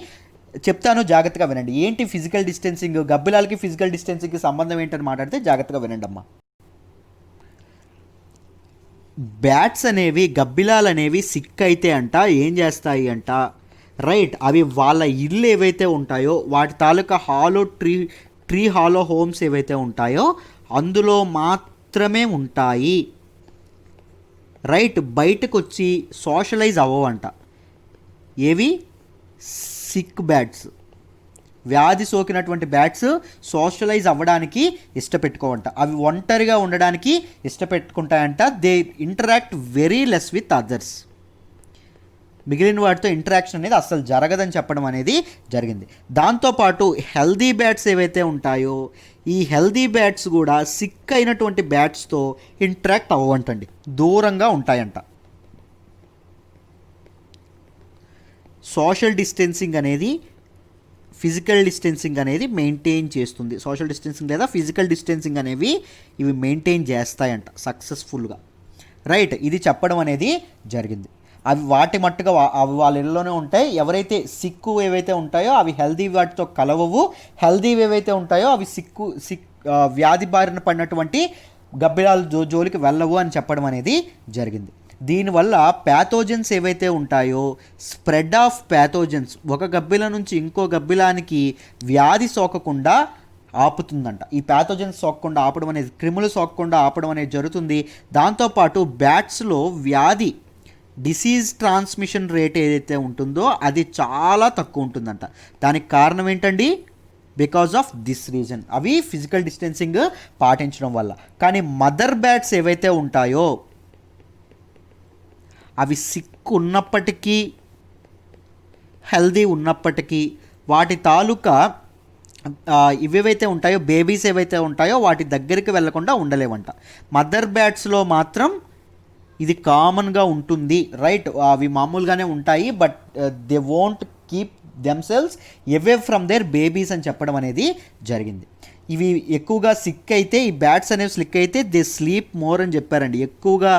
చెప్తాను, జాగ్రత్తగా వినండి. ఏంటి ఫిజికల్ డిస్టెన్సింగ్, గబ్బిలాలకి ఫిజికల్ డిస్టెన్సింగ్కి సంబంధం ఏంటని మాట్లాడితే జాగ్రత్తగా వినండి అమ్మా. బ్యాట్స్ అనేవి గబ్బిలాలు అనేవి సిక్ అయితే అంట ఏం చేస్తాయి అంట రైట్, అవి వాళ్ళ ఇల్లు ఏవైతే ఉంటాయో వాటి తాలూకా ట్రీ హాలో హోమ్స్ ఏవైతే ఉంటాయో అందులో మాత్రమే ఉంటాయి. రైట్, బయటకు వచ్చి సోషలైజ్ అవ్వవంట. ఏవి సిక్ బ్యాట్స్, వ్యాధి సోకినటువంటి బ్యాట్స్ సోషలైజ్ అవ్వడానికి ఇష్టపెట్టుకోవంట. అవి ఒంటరిగా ఉండడానికి ఇష్టపెట్టుకుంటాయంట. They interact very less with others. మిగిలిన వాటితో ఇంటరాక్షన్ అనేది అస్సలు జరగదని చెప్పడం అనేది జరిగింది. దాంతోపాటు హెల్దీ బ్యాట్స్ ఏవైతే ఉంటాయో ఈ హెల్దీ బ్యాట్స్ కూడా సిక్ అయినటువంటి బ్యాట్స్తో ఇంటరాక్ట్ అవ్వంటండి, దూరంగా ఉంటాయంట. సోషల్ డిస్టెన్సింగ్ అనేది ఫిజికల్ డిస్టెన్సింగ్ అనేది మెయింటైన్ చేస్తుంది. సోషల్ డిస్టెన్సింగ్ లేదా ఫిజికల్ డిస్టెన్సింగ్ అనేవి ఇవి మెయింటైన్ చేస్తాయంట సక్సెస్ఫుల్గా. రైట్, ఇది చెప్పడం అనేది జరిగింది. అవి వాటి మట్టుగా అవి వాళ్ళ ఇళ్ళలోనే ఉంటాయి. ఎవరైతే సిక్కు ఏవైతే ఉంటాయో అవి హెల్దీ వాటితో కలవవు, హెల్దీ ఏవైతే ఉంటాయో అవి వ్యాధి బారిన పడినటువంటి గబ్బిలాల జోలికి వెళ్ళవు అని చెప్పడం అనేది జరిగింది. దీనివల్ల ప్యాథోజన్స్ ఏవైతే ఉంటాయో స్ప్రెడ్ ఆఫ్ ప్యాథోజన్స్ ఒక గబ్బిల నుంచి ఇంకో గబ్బిలానికి వ్యాధి సోకకుండా ఆపుతుందంట. ఈ ప్యాథోజన్స్ సోకకుండా ఆపడం అనేది, క్రిములు సోకకుండా ఆపడం అనేది జరుగుతుంది. దాంతోపాటు బ్యాట్స్లో వ్యాధి డిసీజ్ ట్రాన్స్మిషన్ రేట్ ఏదైతే ఉంటుందో అది చాలా తక్కువ ఉంటుందంట. దానికి కారణం ఏంటండి? బికాజ్ ఆఫ్ దిస్ రీజన్, అవి ఫిజికల్ డిస్టెన్సింగ్ పాటించడం వల్ల. కానీ మదర్ బ్యాట్స్ ఏవైతే ఉంటాయో అవి సిక్ ఉన్నప్పటికీ హెల్దీ ఉన్నప్పటికీ వాటి తాలూకా ఇవేవైతే ఉంటాయో బేబీస్ ఏవైతే ఉంటాయో వాటి దగ్గరికి వెళ్లకుండా ఉండలేవంట. మదర్ బ్యాట్స్లో మాత్రం ఇది కామన్గా ఉంటుంది. రైట్, అవి మామూలుగానే ఉంటాయి, but they won't keep themselves away from their babies అని చెప్పడం అనేది జరిగింది. ఇవి ఎక్కువగా సిక్ అయితే, ఈ బ్యాట్స్ అనేవి స్లిక్ అయితే దే స్లీప్ మోర్ అని చెప్పారండి. ఎక్కువగా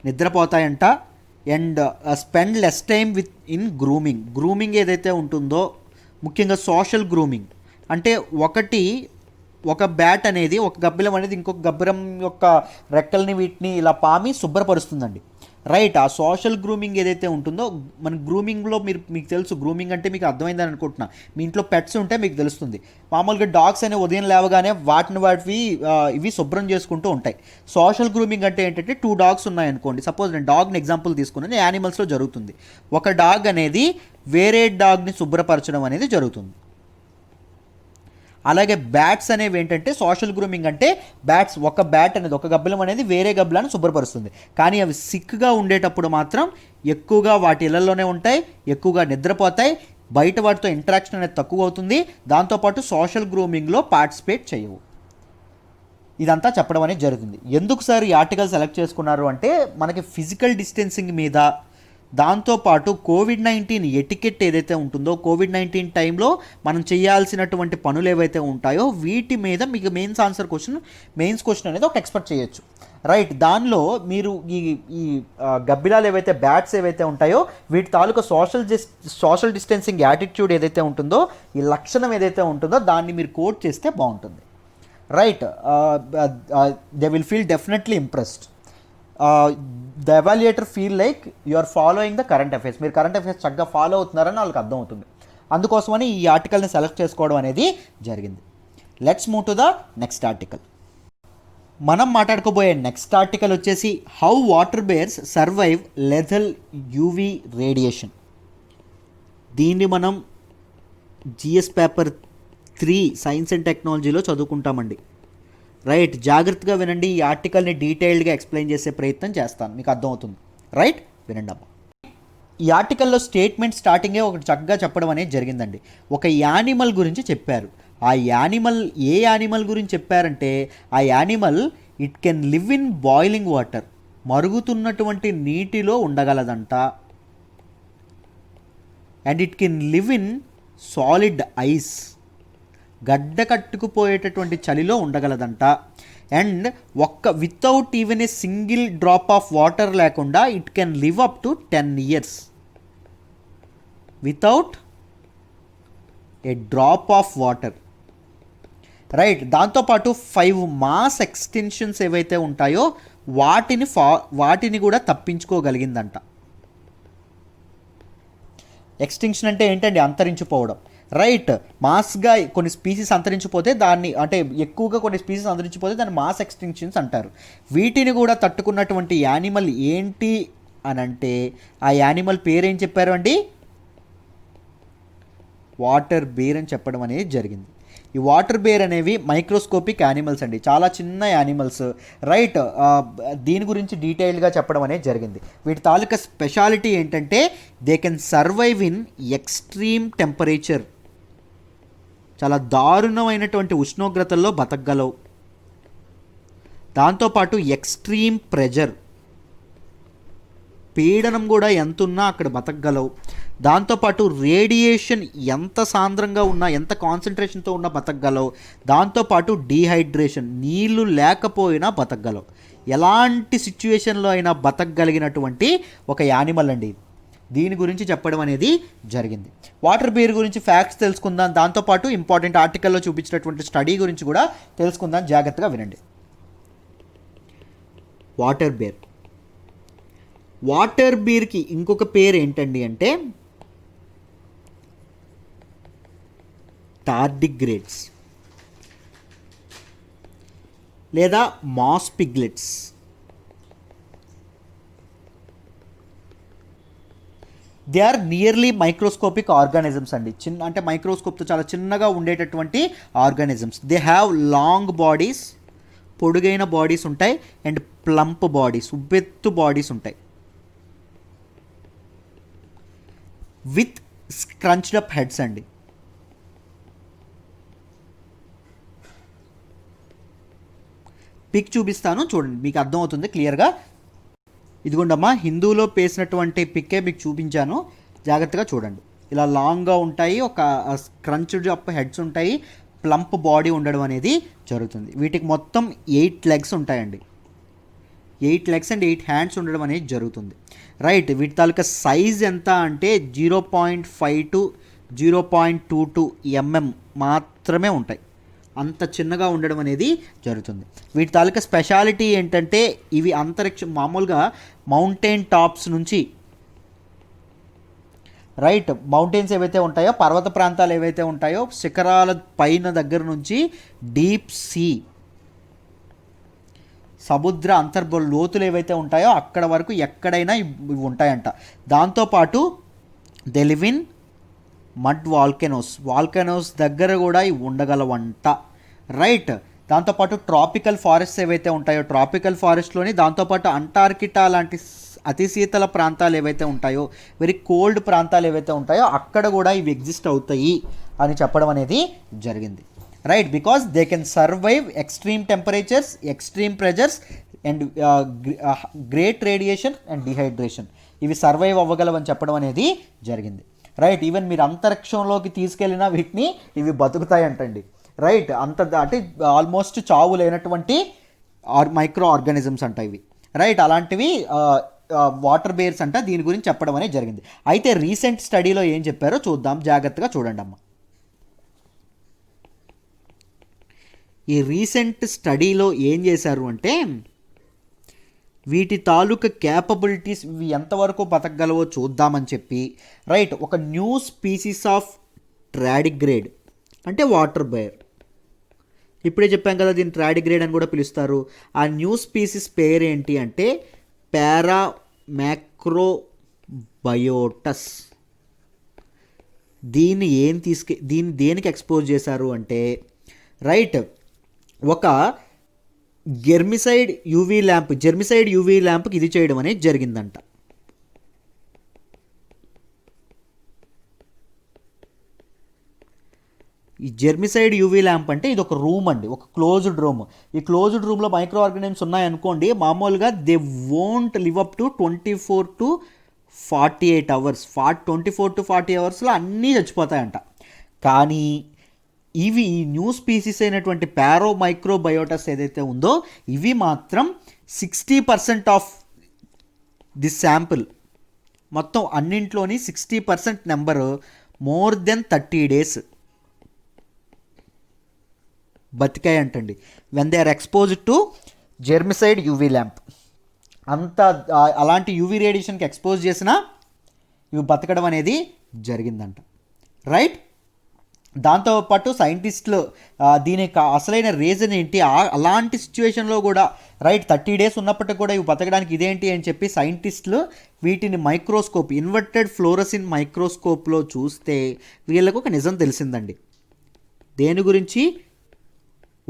నిద్రపోతాయంట. And spend less time grooming ఏదైతే ఉంటుందో, ముఖ్యంగా సోషల్ గ్రూమింగ్ అంటే ఒక బ్యాట్ అనేది, ఒక గబ్బిలం అనేది ఇంకొక గబ్బిలం యొక్క రెక్కల్ని వీటిని ఇలా పామి శుభ్రపరుస్తుందండి. రైట్. ఆ సోషల్ గ్రూమింగ్ ఏదైతే ఉంటుందో, మన గ్రూమింగ్లో మీకు తెలుసు, గ్రూమింగ్ అంటే మీకు అర్థమైందని అనుకుంటున్నా. మీ ఇంట్లో పెట్స్ ఉంటే మీకు తెలుస్తుంది. మామూలుగా డాగ్స్ అనే ఉదయం లేవగానే వాటివి ఇవి శుభ్రం చేసుకుంటూ ఉంటాయి. సోషల్ గ్రూమింగ్ అంటే ఏంటంటే 2 డాగ్స్ ఉన్నాయనుకోండి, సపోజ్ నేను డాగ్ని ఎగ్జాంపుల్ తీసుకున్నాను, యానిమల్స్లో జరుగుతుంది. ఒక డాగ్ అనేది వేరే డాగ్ని శుభ్రపరచడం అనేది జరుగుతుంది. అలాగే బ్యాట్స్ అనేవి ఏంటంటే సోషల్ గ్రూమింగ్ అంటే ఒక బ్యాట్ అనేది, ఒక గబ్బిలం అనేది వేరే గబ్బిలాన్ని శుభ్రపరుస్తుంది. కానీ అవి సిక్గా ఉండేటప్పుడు మాత్రం ఎక్కువగా వాటి ఇళ్లలోనే ఉంటాయి, ఎక్కువగా నిద్రపోతాయి, బయట వాటితో ఇంటరాక్షన్ అనేది తక్కువ అవుతుంది. దాంతోపాటు సోషల్ గ్రూమింగ్లో పార్టిసిపేట్ చేయవు. ఇదంతా చెప్పడం అనేది జరుగుతుంది. ఎందుకు సార్ ఈ ఆర్టికల్ సెలెక్ట్ చేసుకున్నారు అంటే, మనకి ఫిజికల్ డిస్టెన్సింగ్ మీద, దాంతోపాటు కోవిడ్-19 ఎటికెట్ ఏదైతే ఉంటుందో, కోవిడ్-19 టైంలో మనం చేయాల్సినటువంటి పనులు ఏవైతే ఉంటాయో వీటి మీద మీకు మెయిన్స్ క్వశ్చన్ అనేది ఒక ఎక్స్పెక్ట్ చేయొచ్చు. రైట్. దానిలో మీరు ఈ గబ్బిలాలు ఏవైతే, బ్యాట్స్ ఏవైతే ఉంటాయో వీటి తాలూకా సోషల్ డిస్టెన్సింగ్ యాటిట్యూడ్ ఏదైతే ఉంటుందో, ఈ లక్షణం ఏదైతే ఉంటుందో దాన్ని మీరు కోట్ చేస్తే బాగుంటుంది. Right. They will feel definitely impressed. The evaluator feel like you are following the current affairs. మీరు కరెంట్ అఫైర్స్ చక్కగా ఫాలో అవుతున్నారని వాళ్ళకి అర్థమవుతుంది. అందుకోసమని ఈ ఆర్టికల్ని సెలెక్ట్ చేసుకోవడం అనేది జరిగింది. Let's move to the next article. మనం మాట్లాడుకోబోయే నెక్స్ట్ ఆర్టికల్ వచ్చేసి how water bears survive lethal UV radiation. దీన్ని మనం జిఎస్ పేపర్ 3 సైన్స్ అండ్ టెక్నాలజీలో చదువుకుంటామండి. రైట్. జాగ్రత్తగా వినండి. ఈ ఆర్టికల్ని డీటెయిల్డ్గా ఎక్స్ప్లెయిన్ చేసే ప్రయత్నం చేస్తాను, మీకు అర్థమవుతుంది. రైట్, వినండి అమ్మా. ఈ ఆర్టికల్లో స్టేట్మెంట్ స్టార్టింగే ఒకటి చక్కగా చెప్పడం అనేది జరిగిందండి. ఒక యానిమల్ గురించి చెప్పారు. ఆ యానిమల్ ఏ యానిమల్ గురించి చెప్పారంటే, ఆ animal it can live in boiling water, మరుగుతున్నటువంటి నీటిలో ఉండగలదంట. And it can live in solid ice, గడ్డ కట్టుకుపోయేటటువంటి చలిలో ఉండగలదంట. And without even a single drop of water లేకుండా it can live up to 10 years without a drop of water. Right. దాంతోపాటు 5 మాస్ ఎక్స్టెన్షన్స్ ఏవైతే ఉంటాయో వాటిని కూడా తప్పించుకోగలిగిందంట. ఎక్స్టింక్షన్ అంటే ఏంటండి? అంతరించిపోవడం. రైట్. మాస్గా కొన్ని స్పీసీస్ అంతరించిపోతే దాన్ని, అంటే ఎక్కువగా కొన్ని స్పీసీస్ అంతరించిపోతే దాన్ని మాస్ ఎక్స్టింక్షన్స్ అంటారు. వీటిని కూడా తట్టుకున్నటువంటి యానిమల్ ఏంటి అని అంటే, ఆ యానిమల్ పేరేం చెప్పారు అండి? వాటర్ బేర్ అని చెప్పడం అనేది జరిగింది. ఈ వాటర్ బేర్ అనేవి మైక్రోస్కోపిక్ యానిమల్స్ అండి, చాలా చిన్న యానిమల్స్. రైట్. దీని గురించి డీటెయిల్గా చెప్పడం అనేది జరిగింది. వీటి తాలూకా స్పెషాలిటీ ఏంటంటే, they can survive in extreme temperature, చాలా దారుణమైనటువంటి ఉష్ణోగ్రతల్లో బతకగలవు. దాంతోపాటు ఎక్స్ట్రీమ్ ప్రెజర్, పీడనం కూడా ఎంతున్నా అక్కడ బతకగలవు. దాంతోపాటు రేడియేషన్ ఎంత సాంద్రంగా ఉన్నా, ఎంత కాన్సన్ట్రేషన్తో ఉన్నా బతకగలవు. దాంతోపాటు డీహైడ్రేషన్, నీళ్లు లేకపోయినా బతకగలవు. ఎలాంటి సిచ్యువేషన్లో అయినా బతకగలిగినటువంటి ఒక యానిమల్ అండి. దీని గురించి చెప్పడం అనేది జరిగింది. వాటర్ బేర్ గురించి ఫ్యాక్ట్స్ తెలుసుకుందాం. దాంతోపాటు ఇంపార్టెంట్ ఆర్టికల్లో చూపించినటువంటి స్టడీ గురించి కూడా తెలుసుకుందాం. జాగ్రత్తగా వినండి. వాటర్ బేర్కి ఇంకొక పేరు ఏంటండి అంటే టార్డిగ్రేడ్స్ లేదా moss piglets. They are nearly microscopic organisms అండి. అంటే మైక్రోస్కోప్తో చాలా చిన్నగా ఉండేటటువంటి organisms. They have long bodies, పొడుగైన బాడీస్ ఉంటాయి. అండ్ ప్లంప్ బాడీస్, ఉబ్బెత్తు బాడీస్ ఉంటాయి. విత్ స్క్రంచ్డ్ అప్ హెడ్స్ అండి. పిక్ చూపిస్తాను చూడండి, మీకు అర్థమవుతుంది క్లియర్గా. ఇదిగోండమ్మా, హిందూలో పేసినటువంటి పిక్కే మీకు చూపించాను, జాగ్రత్తగా చూడండి. ఇలా లాంగ్గా ఉంటాయి, ఒక స్క్రంచ్డ్ అప్ హెడ్స్ ఉంటాయి, ప్లంప్ బాడీ ఉండడం అనేది జరుగుతుంది. వీటికి మొత్తం 8 legs ఉంటాయండి. 8 legs అండ్ 8 hands ఉండడం అనేది జరుగుతుంది. రైట్. వీటి తాలూకా సైజ్ ఎంత అంటే 0.5 to 0.22 mm మాత్రమే ఉంటాయి. అంత చిన్నగా ఉండడం అనేది జరుగుతుంది. వీటి తాలూకా స్పెషాలిటీ ఏంటంటే ఇవి అంతరిక్షం మామూలుగా మౌంటైన్ టాప్స్ నుంచి రైట్ మౌంటైన్స్ ఏవైతే ఉంటాయో పర్వత ప్రాంతాలు ఏవైతే ఉంటాయో శిఖరాల పైన దగ్గర నుంచి డీప్ సీ సముద్ర అంతర్బ లోతులు ఏవైతే ఉంటాయో అక్కడ వరకు ఎక్కడైనా ఇవి ఉంటాయంట. దాంతోపాటు they live in mud volcanoes దగ్గర కూడా ఇవి ఉండగలవంట. రైట్, దాంతోపాటు ట్రాపికల్ ఫారెస్ట్స్ ఏవైతే ఉంటాయో ట్రాపికల్ ఫారెస్ట్లోని దాంతోపాటు అంటార్కిటా లాంటి అతి శీతల ప్రాంతాలు ఏవైతే ఉంటాయో వెరీ కోల్డ్ ప్రాంతాలు ఏవైతే ఉంటాయో అక్కడ కూడా ఇవి ఎగ్జిస్ట్ అవుతాయి అని చెప్పడం అనేది జరిగింది. Right, because they can survive extreme temperatures, extreme pressures and great radiation and dehydration. ఇవి సర్వైవ్ అవ్వగలవని చెప్పడం అనేది జరిగింది. రైట్, ఈవెన్ మీరు అంతరిక్షంలోకి తీసుకెళ్ళినా వీటిని ఇవి బతుకుతాయి అంటండి. రైట్, అంటే ఆల్మోస్ట్ చావు లేనటువంటి మైక్రో ఆర్గానిజమ్స్ అంట ఇవి. రైట్, అలాంటివి వాటర్ బేర్స్ అంట. దీని గురించి చెప్పడం అనేది జరిగింది. అయితే రీసెంట్ స్టడీలో ఏం చెప్పారో చూద్దాం, జాగ్రత్తగా చూడండి అమ్మ. ఈ రీసెంట్ స్టడీలో ఏం చేశారు అంటే వీటి తాలూకా క్యాపబిలిటీస్ ఇవి ఎంతవరకు బతకగలవో చూద్దామని చెప్పి రైట్ ఒక న్యూ స్పీసీస్ ఆఫ్ ట్రాడిగ్రేడ్ అంటే వాటర్ బేర్, ఇప్పుడే చెప్పాం కదా దీన్ని ట్రాడిగ్రేడ్ అని కూడా పిలుస్తారు. ఆ న్యూ స్పీసీస్ పేరు ఏంటి అంటే పారామాక్రోబయోటస్. దీన్ని దేనికి ఎక్స్పోజ్ చేశారు అంటే రైట్ ఒక జెర్మిసైడ్ యూవీ ల్యాంప్కి ఇది చేయడం అనేది జరిగిందంట. ఈ జెర్మిసైడ్ యూవీ ల్యాంప్ అంటే ఇది ఒక రూమ్ అండి, ఒక క్లోజ్డ్ రూమ్. ఈ క్లోజ్డ్ రూమ్లో మైక్రో ఆర్గానిజమ్స్ ఉన్నాయనుకోండి, మామూలుగా they won't live up to 24 to 48 hours. 24 to 40 hours అన్నీ చచ్చిపోతాయంట. కానీ ఇవి న్యూ స్పీసీస్ అయినటువంటి పారామైక్రోబయోటస్ ఏదైతే ఉందో ఇవి మాత్రం 60% ఆఫ్ ది శాంపుల్, మొత్తం అన్నింట్లోని 60% నెంబరు మోర్ దెన్ 30 days బతికాయి అంటండి when they are exposed to germicide UV lamp. అంత అలాంటి యూవీ రేడియేషన్కి ఎక్స్పోజ్ చేసినా ఇవి బతకడం అనేది జరిగిందంట. రైట్, దాంతోపాటు సైంటిస్టులు దీనికి అసలైన రీజన్ ఏంటి, అలాంటి సిచ్యువేషన్లో కూడా రైట్ 30 days ఉన్నప్పటికీ కూడా ఇవి బతకడానికి ఇదేంటి అని చెప్పి సైంటిస్టులు వీటిని మైక్రోస్కోప్ ఇన్వర్టెడ్ ఫ్లోరసిన్ మైక్రోస్కోప్లో చూస్తే వీళ్ళకు ఒక నిజం తెలిసిందండి. దేని గురించి?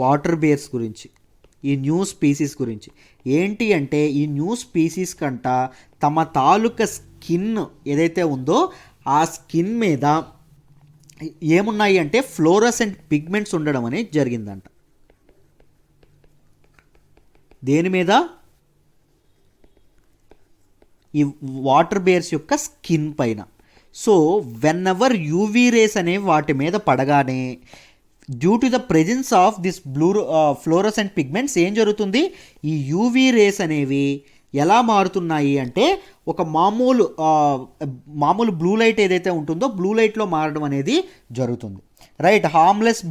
వాటర్ బేర్స్ గురించి, ఈ న్యూ స్పీసీస్ గురించి. ఏంటి అంటే ఈ న్యూ స్పీసీస్ కంట తమ తాలూకా స్కిన్ ఏదైతే ఉందో ఆ స్కిన్ మీద ఏమున్నాయి అంటే ఫ్లోరసెంట్ పిగ్మెంట్స్ ఉండడం అనేది జరిగిందంట. దేని మీద? ఈ వాటర్ బేర్స్ యొక్క స్కిన్ పైన. So when ever UV rays అనేవి వాటి మీద పడగానే due to the presence of this fluorescent pigments ఏం జరుగుతుంది, ఈ యూవీ రేస్ అనేవి ఎలా మారుతున్నాయి అంటే ఒక మామూలు బ్లూ లైట్ ఏదైతే ఉంటుందో బ్లూ లైట్లో మారడం అనేది జరుగుతుంది. రైట్, హార్మ్లెస్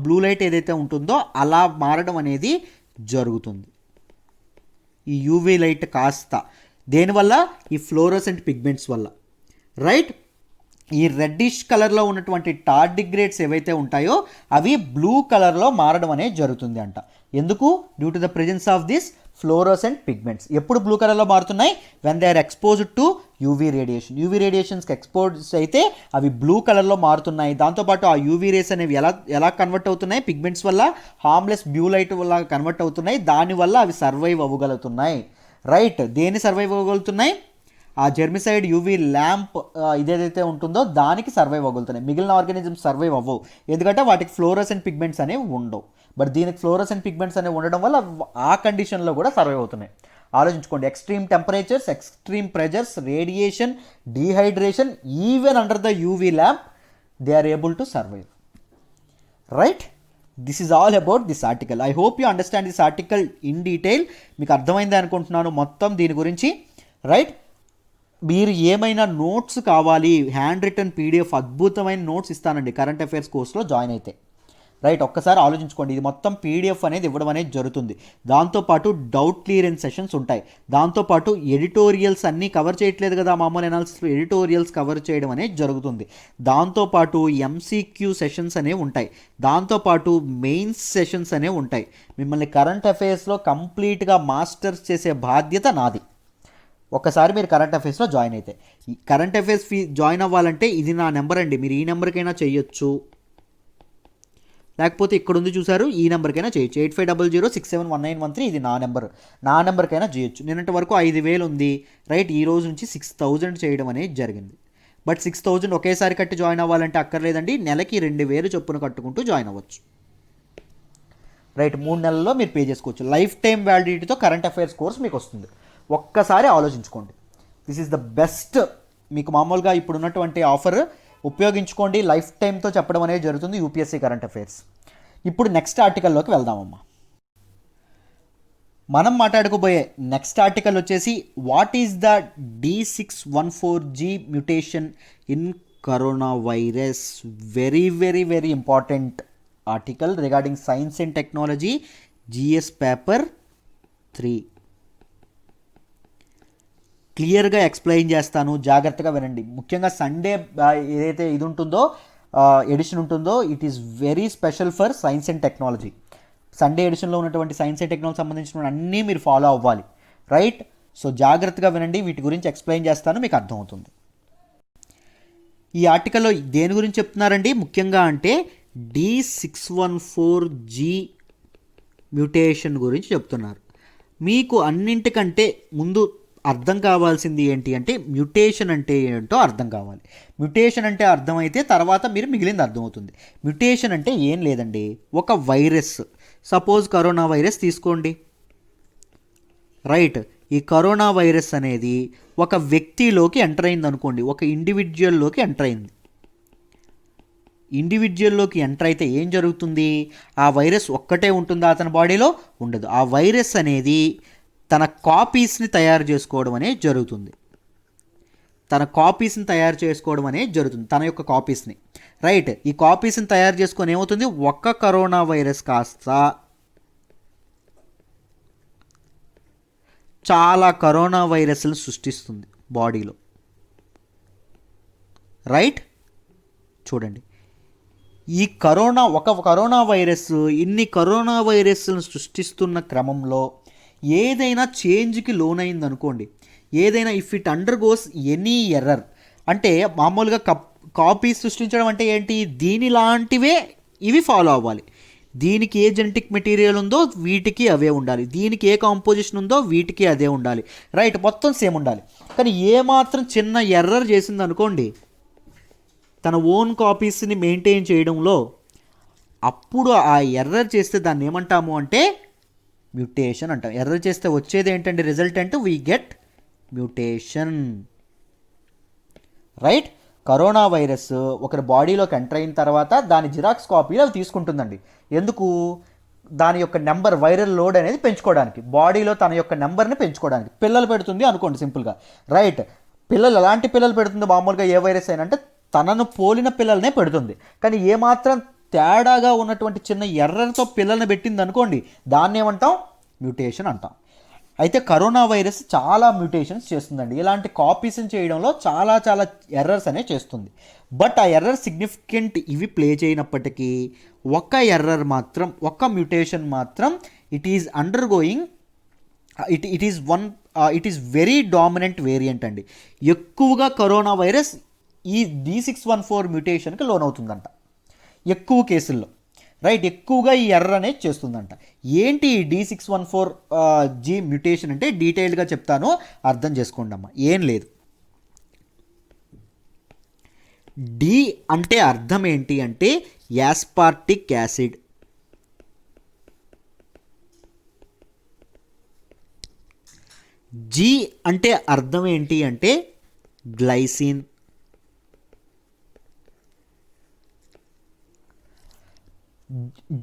బ్లూ లైట్ ఏదైతే ఉంటుందో అలా మారడం అనేది జరుగుతుంది ఈ యూవీ లైట్ కాస్త. దేనివల్ల? ఈ ఫ్లోరసెంట్ పిగ్మెంట్స్ వల్ల. రైట్, ఈ రెడ్డిష్ కలర్లో ఉన్నటువంటి టార్డిగ్రేడ్స్ ఏవైతే ఉంటాయో అవి బ్లూ కలర్లో మారడం అనేది జరుగుతుంది అంట. ఎందుకు? Due to the presence of this fluorescent pigments. ఎప్పుడు బ్లూ కలర్లో మారుతున్నాయి? When they are exposed to UV రేడియేషన్స్కి ఎక్స్పోజ్ అయితే అవి బ్లూ కలర్లో మారుతున్నాయి. దాంతోపాటు ఆ యూవీ రేస్ అనేవి ఎలా కన్వర్ట్ అవుతున్నాయి? పిగ్మెంట్స్ వల్ల హార్మ్లెస్ బ్లూ లైట్ వల్ల కన్వర్ట్ అవుతున్నాయి. దానివల్ల అవి సర్వైవ్ అవ్వగలుగుతున్నాయి. రైట్, దేన్ని సర్వైవ్ అవ్వగలుగుతున్నాయి? ఆ జెర్మిసైడ్ యూవీ ల్యాంప్ ఇదేదైతే ఉంటుందో దానికి సర్వైవ్ అవ్వగలుగుతున్నాయి. మిగిలిన ఆర్గానిజమ్స్ సర్వైవ్ అవ్వవు, ఎందుకంటే వాటికి ఫ్లోరసెంట్ పిగ్మెంట్స్ అనేవి ఉండవు. బట్ దీనికి ఫ్లోరసెంట్ పిగ్మెంట్స్ అనేవి ఉండడం వల్ల ఆ కండిషన్లో కూడా సర్వైవ్ అవుతున్నాయి. ఆలోచించుకోండి, extreme temperatures, extreme pressures, radiation, dehydration, even under the UV lamp they are able to survive. Right, this is all about this article. I hope you understand this article in detail. మీకు అర్థమైంది అనుకుంటున్నాను మొత్తం దీని గురించి. రైట్, మీరు ఏమైనా నోట్స్ కావాలి, హ్యాండ్ రిటర్న్ పీడిఎఫ్ అద్భుతమైన నోట్స్ ఇస్తానండి కరెంట్ అఫైర్స్ కోర్స్లో జాయిన్ అయితే. రైట్, ఒక్కసారి ఆలోచించుకోండి. ఇది మొత్తం పీడిఎఫ్ అనేది ఇవ్వడం అనేది జరుగుతుంది. దాంతోపాటు డౌట్ క్లియరెన్స్ సెషన్స్ ఉంటాయి. దాంతోపాటు ఎడిటోరియల్స్ అన్నీ కవర్ చేయట్లేదు కదా, మామూలు అనాలిసిస్ ఎడిటోరియల్స్ కవర్ చేయడం అనేది జరుగుతుంది. దాంతోపాటు ఎంసీక్యూ సెషన్స్ అనేవి ఉంటాయి. దాంతోపాటు మెయిన్స్ సెషన్స్ అనేవి ఉంటాయి. మిమ్మల్ని కరెంట్ అఫైర్స్లో కంప్లీట్గా మాస్టర్స్ చేసే బాధ్యత నాది. ఒక్కసారి మీరు కరెంట్ అఫైర్స్లో జాయిన్ అయితే, ఈ కరెంట్ అఫైర్స్ జాయిన్ అవ్వాలంటే ఇది నా నెంబర్ అండి. మీరు ఈ నెంబర్కైనా చేయొచ్చు, లేకపోతే ఇక్కడ ఉంది చూసారు, ఈ నెంబర్కైనా చేయొచ్చు. 8500671913 ఇది నా నెంబర్కైనా చేయొచ్చు. నిన్నటి వరకు 5000 ఉంది, రైట్. ఈ రోజు నుంచి 6000 చేయడం అనేది జరిగింది. బట్ 6000 ఒకేసారి కట్టి జాయిన్ అవ్వాలంటే అక్కర్లేదండి. నెలకి 2000 చొప్పున కట్టుకుంటూ జాయిన్ అవ్వచ్చు, రైట్. 3 నెలల్లో మీరు పే చేసుకోవచ్చు. లైఫ్ టైం వ్యాలిడిటీతో కరెంట్ అఫైర్స్ కోర్స్ మీకు వస్తుంది. ఒక్కసారి ఆలోచించుకోండి. This is the best. మీకు మామూలుగా ఇప్పుడు ఉన్నటువంటి ఆఫర్ ఉపయోగించుకోండి. లైఫ్ టైంతో చెప్పడం అనేది జరుగుతుంది యూపీఎస్సీ కరెంట్ అఫైర్స్. ఇప్పుడు నెక్స్ట్ ఆర్టికల్లోకి వెళ్దామమ్మా. మనం మాట్లాడుకోబోయే నెక్స్ట్ ఆర్టికల్ వచ్చేసి what is the D614G mutation in corona virus. Very very very important article regarding science and technology GS paper 3. క్లియర్గా ఎక్స్ప్లెయిన్ చేస్తాను, జాగ్రత్తగా వినండి. ముఖ్యంగా సండే ఏదైతే ఇది ఉంటుందో ఎడిషన్ ఉంటుందో, it is very special for science and technology. Sunday ఎడిషన్లో ఉన్నటువంటి సైన్స్ అండ్ టెక్నాలజీ సంబంధించిన అన్నీ మీరు ఫాలో అవ్వాలి, రైట్. సో జాగ్రత్తగా వినండి, వీటి గురించి ఎక్స్ప్లెయిన్ చేస్తాను, మీకు అర్థమవుతుంది. ఈ ఆర్టికల్లో దేని గురించి చెప్తున్నారండి ముఖ్యంగా అంటే D614G మ్యూటేషన్ గురించి చెప్తున్నారు. మీకు అన్నింటికంటే ముందు అర్థం కావాల్సింది ఏంటి అంటే మ్యూటేషన్ అంటే ఏంటో అర్థం కావాలి. మ్యూటేషన్ అంటే అర్థమైతే తర్వాత మీరు మిగిలింది అర్థమవుతుంది. మ్యూటేషన్ అంటే ఏం లేదండి, ఒక వైరస్, సపోజ్ కరోనా వైరస్ తీసుకోండి, రైట్. ఈ కరోనా వైరస్ అనేది ఒక వ్యక్తిలోకి ఎంటర్ అయింది అనుకోండి, ఒక ఇండివిజువల్లోకి ఎంటర్ అయింది. ఇండివిజువల్లోకి ఎంటర్ అయితే ఏం జరుగుతుంది, ఆ వైరస్ ఒక్కటే ఉంటుందా అతని బాడీలో? ఉండదు. ఆ వైరస్ అనేది తన కాపీస్ని తయారు చేసుకోవడం అనేది జరుగుతుంది. తన యొక్క కాపీస్ని, రైట్. ఈ కాపీస్ని తయారు చేసుకొని ఏమవుతుంది, ఒక్క కరోనా వైరస్ కాస్త చాలా కరోనా వైరస్లు సృష్టిస్తుంది బాడీలో, రైట్. చూడండి, ఈ ఒక కరోనా వైరస్ ఇన్ని కరోనా వైరస్లను సృష్టిస్తున్న క్రమంలో ఏదైనా చేంజ్కి లోనైంది అనుకోండి, ఏదైనా if it under goes any error, అంటే మామూలుగా కాపీస్ సృష్టించడం అంటే ఏంటి, దీని లాంటివే ఇవి ఫాలో అవ్వాలి. దీనికి ఏ జెనెటిక్ మెటీరియల్ ఉందో వీటికి అవే ఉండాలి, దీనికి ఏ కాంపోజిషన్ ఉందో వీటికి అదే ఉండాలి, రైట్. మొత్తం సేమ్ ఉండాలి. కానీ ఏమాత్రం చిన్న ఎర్రర్ చేసింది అనుకోండి తన ఓన్ కాపీస్ని మెయింటైన్ చేయడంలో, అప్పుడు ఆ ఎర్రర్ చేస్తే దాన్ని ఏమంటాము అంటే మ్యూటేషన్ అంటాం. ఎర్రర్ చేస్తే వచ్చేది ఏంటంటే రిజల్ట్ అంటే we get mutation, right. Corona virus ఒకరి బాడీలోకి ఎంటర్ అయిన తర్వాత దాని జిరాక్స్ కాపీలు అవి తీసుకుంటుందండి. ఎందుకు? దాని యొక్క నెంబర్, వైరల్ లోడ్ అనేది పెంచుకోవడానికి, బాడీలో తన యొక్క నెంబర్ని పెంచుకోవడానికి. పిల్లలు పెడుతుంది అనుకోండి సింపుల్గా, రైట్. పిల్లలు ఎలాంటి పిల్లలు పెడుతుంది మామూలుగా ఏ వైరస్ అయినా అంటే తనను పోలిన పిల్లలనే పెడుతుంది. కానీ ఏమాత్రం తేడాగా ఉన్నటువంటి చిన్న ఎర్రర్తో పిల్లల్ని పెట్టింది అనుకోండి, దాన్ని ఏమంటాం, మ్యూటేషన్ అంటాం. అయితే కరోనా వైరస్ చాలా మ్యూటేషన్స్ చేస్తుందండి. ఇలాంటి కాపీస్ని చేయడంలో చాలా చాలా ఎర్రర్స్ అనేవి చేస్తుంది. బట్ ఆ ఎర్రర్ సిగ్నిఫికెంట్ ఇవి ప్లే చేయనప్పటికీ ఒక్క మ్యూటేషన్ మాత్రం it is under going, it is very dominant variant అండి. ఎక్కువగా కరోనా వైరస్ ఈ D614 మ్యూటేషన్కి లోనవుతుందంట ఎక్కువ కేసుల్లో, రైట్. ఎక్కువగా ఈ ఎర్రర్ అనేది చేస్తుందంట. ఏంటి ఈ D614G మ్యూటేషన్ అంటే డీటెయిల్డ్గా చెప్తాను, అర్థం చేసుకోండి అమ్మా. ఏం లేదు, డి అంటే అర్థం ఏంటి అంటే యాస్పార్టిక్ యాసిడ్, జీ అంటే అర్థం ఏంటి అంటే గ్లైసిన్,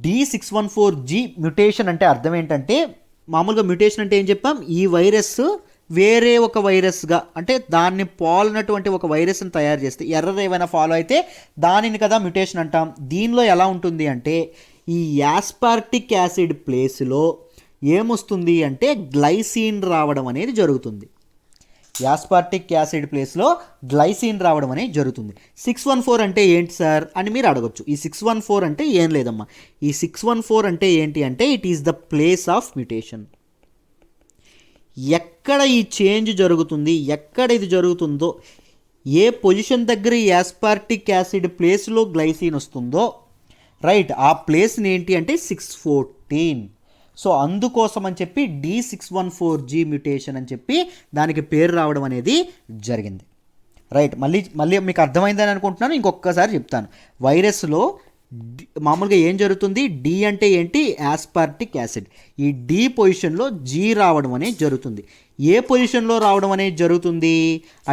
D614G మ్యూటేషన్ అంటే అర్థం ఏంటంటే, మామూలుగా మ్యూటేషన్ అంటే ఏం చెప్పాం, ఈ వైరస్ వేరే ఒక వైరస్గా అంటే దాన్ని పోలినటువంటి ఒక వైరస్ని తయారు చేస్తే ఎర్రర్ ఏమైనా ఫాలో అయితే దానిని కదా మ్యూటేషన్ అంటాం. దీనిలో ఎలా ఉంటుంది అంటే ఈ యాస్పార్టిక్ యాసిడ్ ప్లేస్లో ఏమొస్తుంది అంటే గ్లైసిన్ రావడం అనేది జరుగుతుంది. యాస్పార్టిక్ యాసిడ్ ప్లేస్లో గ్లైసిన్ రావడం అనేది జరుగుతుంది. 614 అంటే ఏంటి సార్ అని మీరు అడగొచ్చు. ఈ 614 అంటే ఏం లేదమ్మా. ఈ 614 అంటే ఏంటి అంటే it is the place of mutation. ఎక్కడ ఈ చేంజ్ జరుగుతుంది, ఎక్కడ ఇది జరుగుతుందో, ఏ పొజిషన్ దగ్గర ఈ యాస్పార్టిక్ యాసిడ్ ప్లేస్లో గ్లైసిన్ వస్తుందో రైట్, ఆ ప్లేస్ని ఏంటి అంటే 614. సో అందుకోసం అని చెప్పి D614G మ్యుటేషన్ అని చెప్పి దానికి పేరు రావడం అనేది జరిగింది. రైట్, మళ్ళీ మీకు అర్థమైందని అనుకుంటున్నాను. ఇంకొకసారి చెప్తాను. వైరస్లో మామూలుగా ఏం జరుగుతుంది, డి అంటే ఏంటి, యాస్పార్టిక్ యాసిడ్. ఈ డి పొజిషన్లో జీ రావడం అనేది జరుగుతుంది. ఏ పొజిషన్లో రావడం అనేది జరుగుతుంది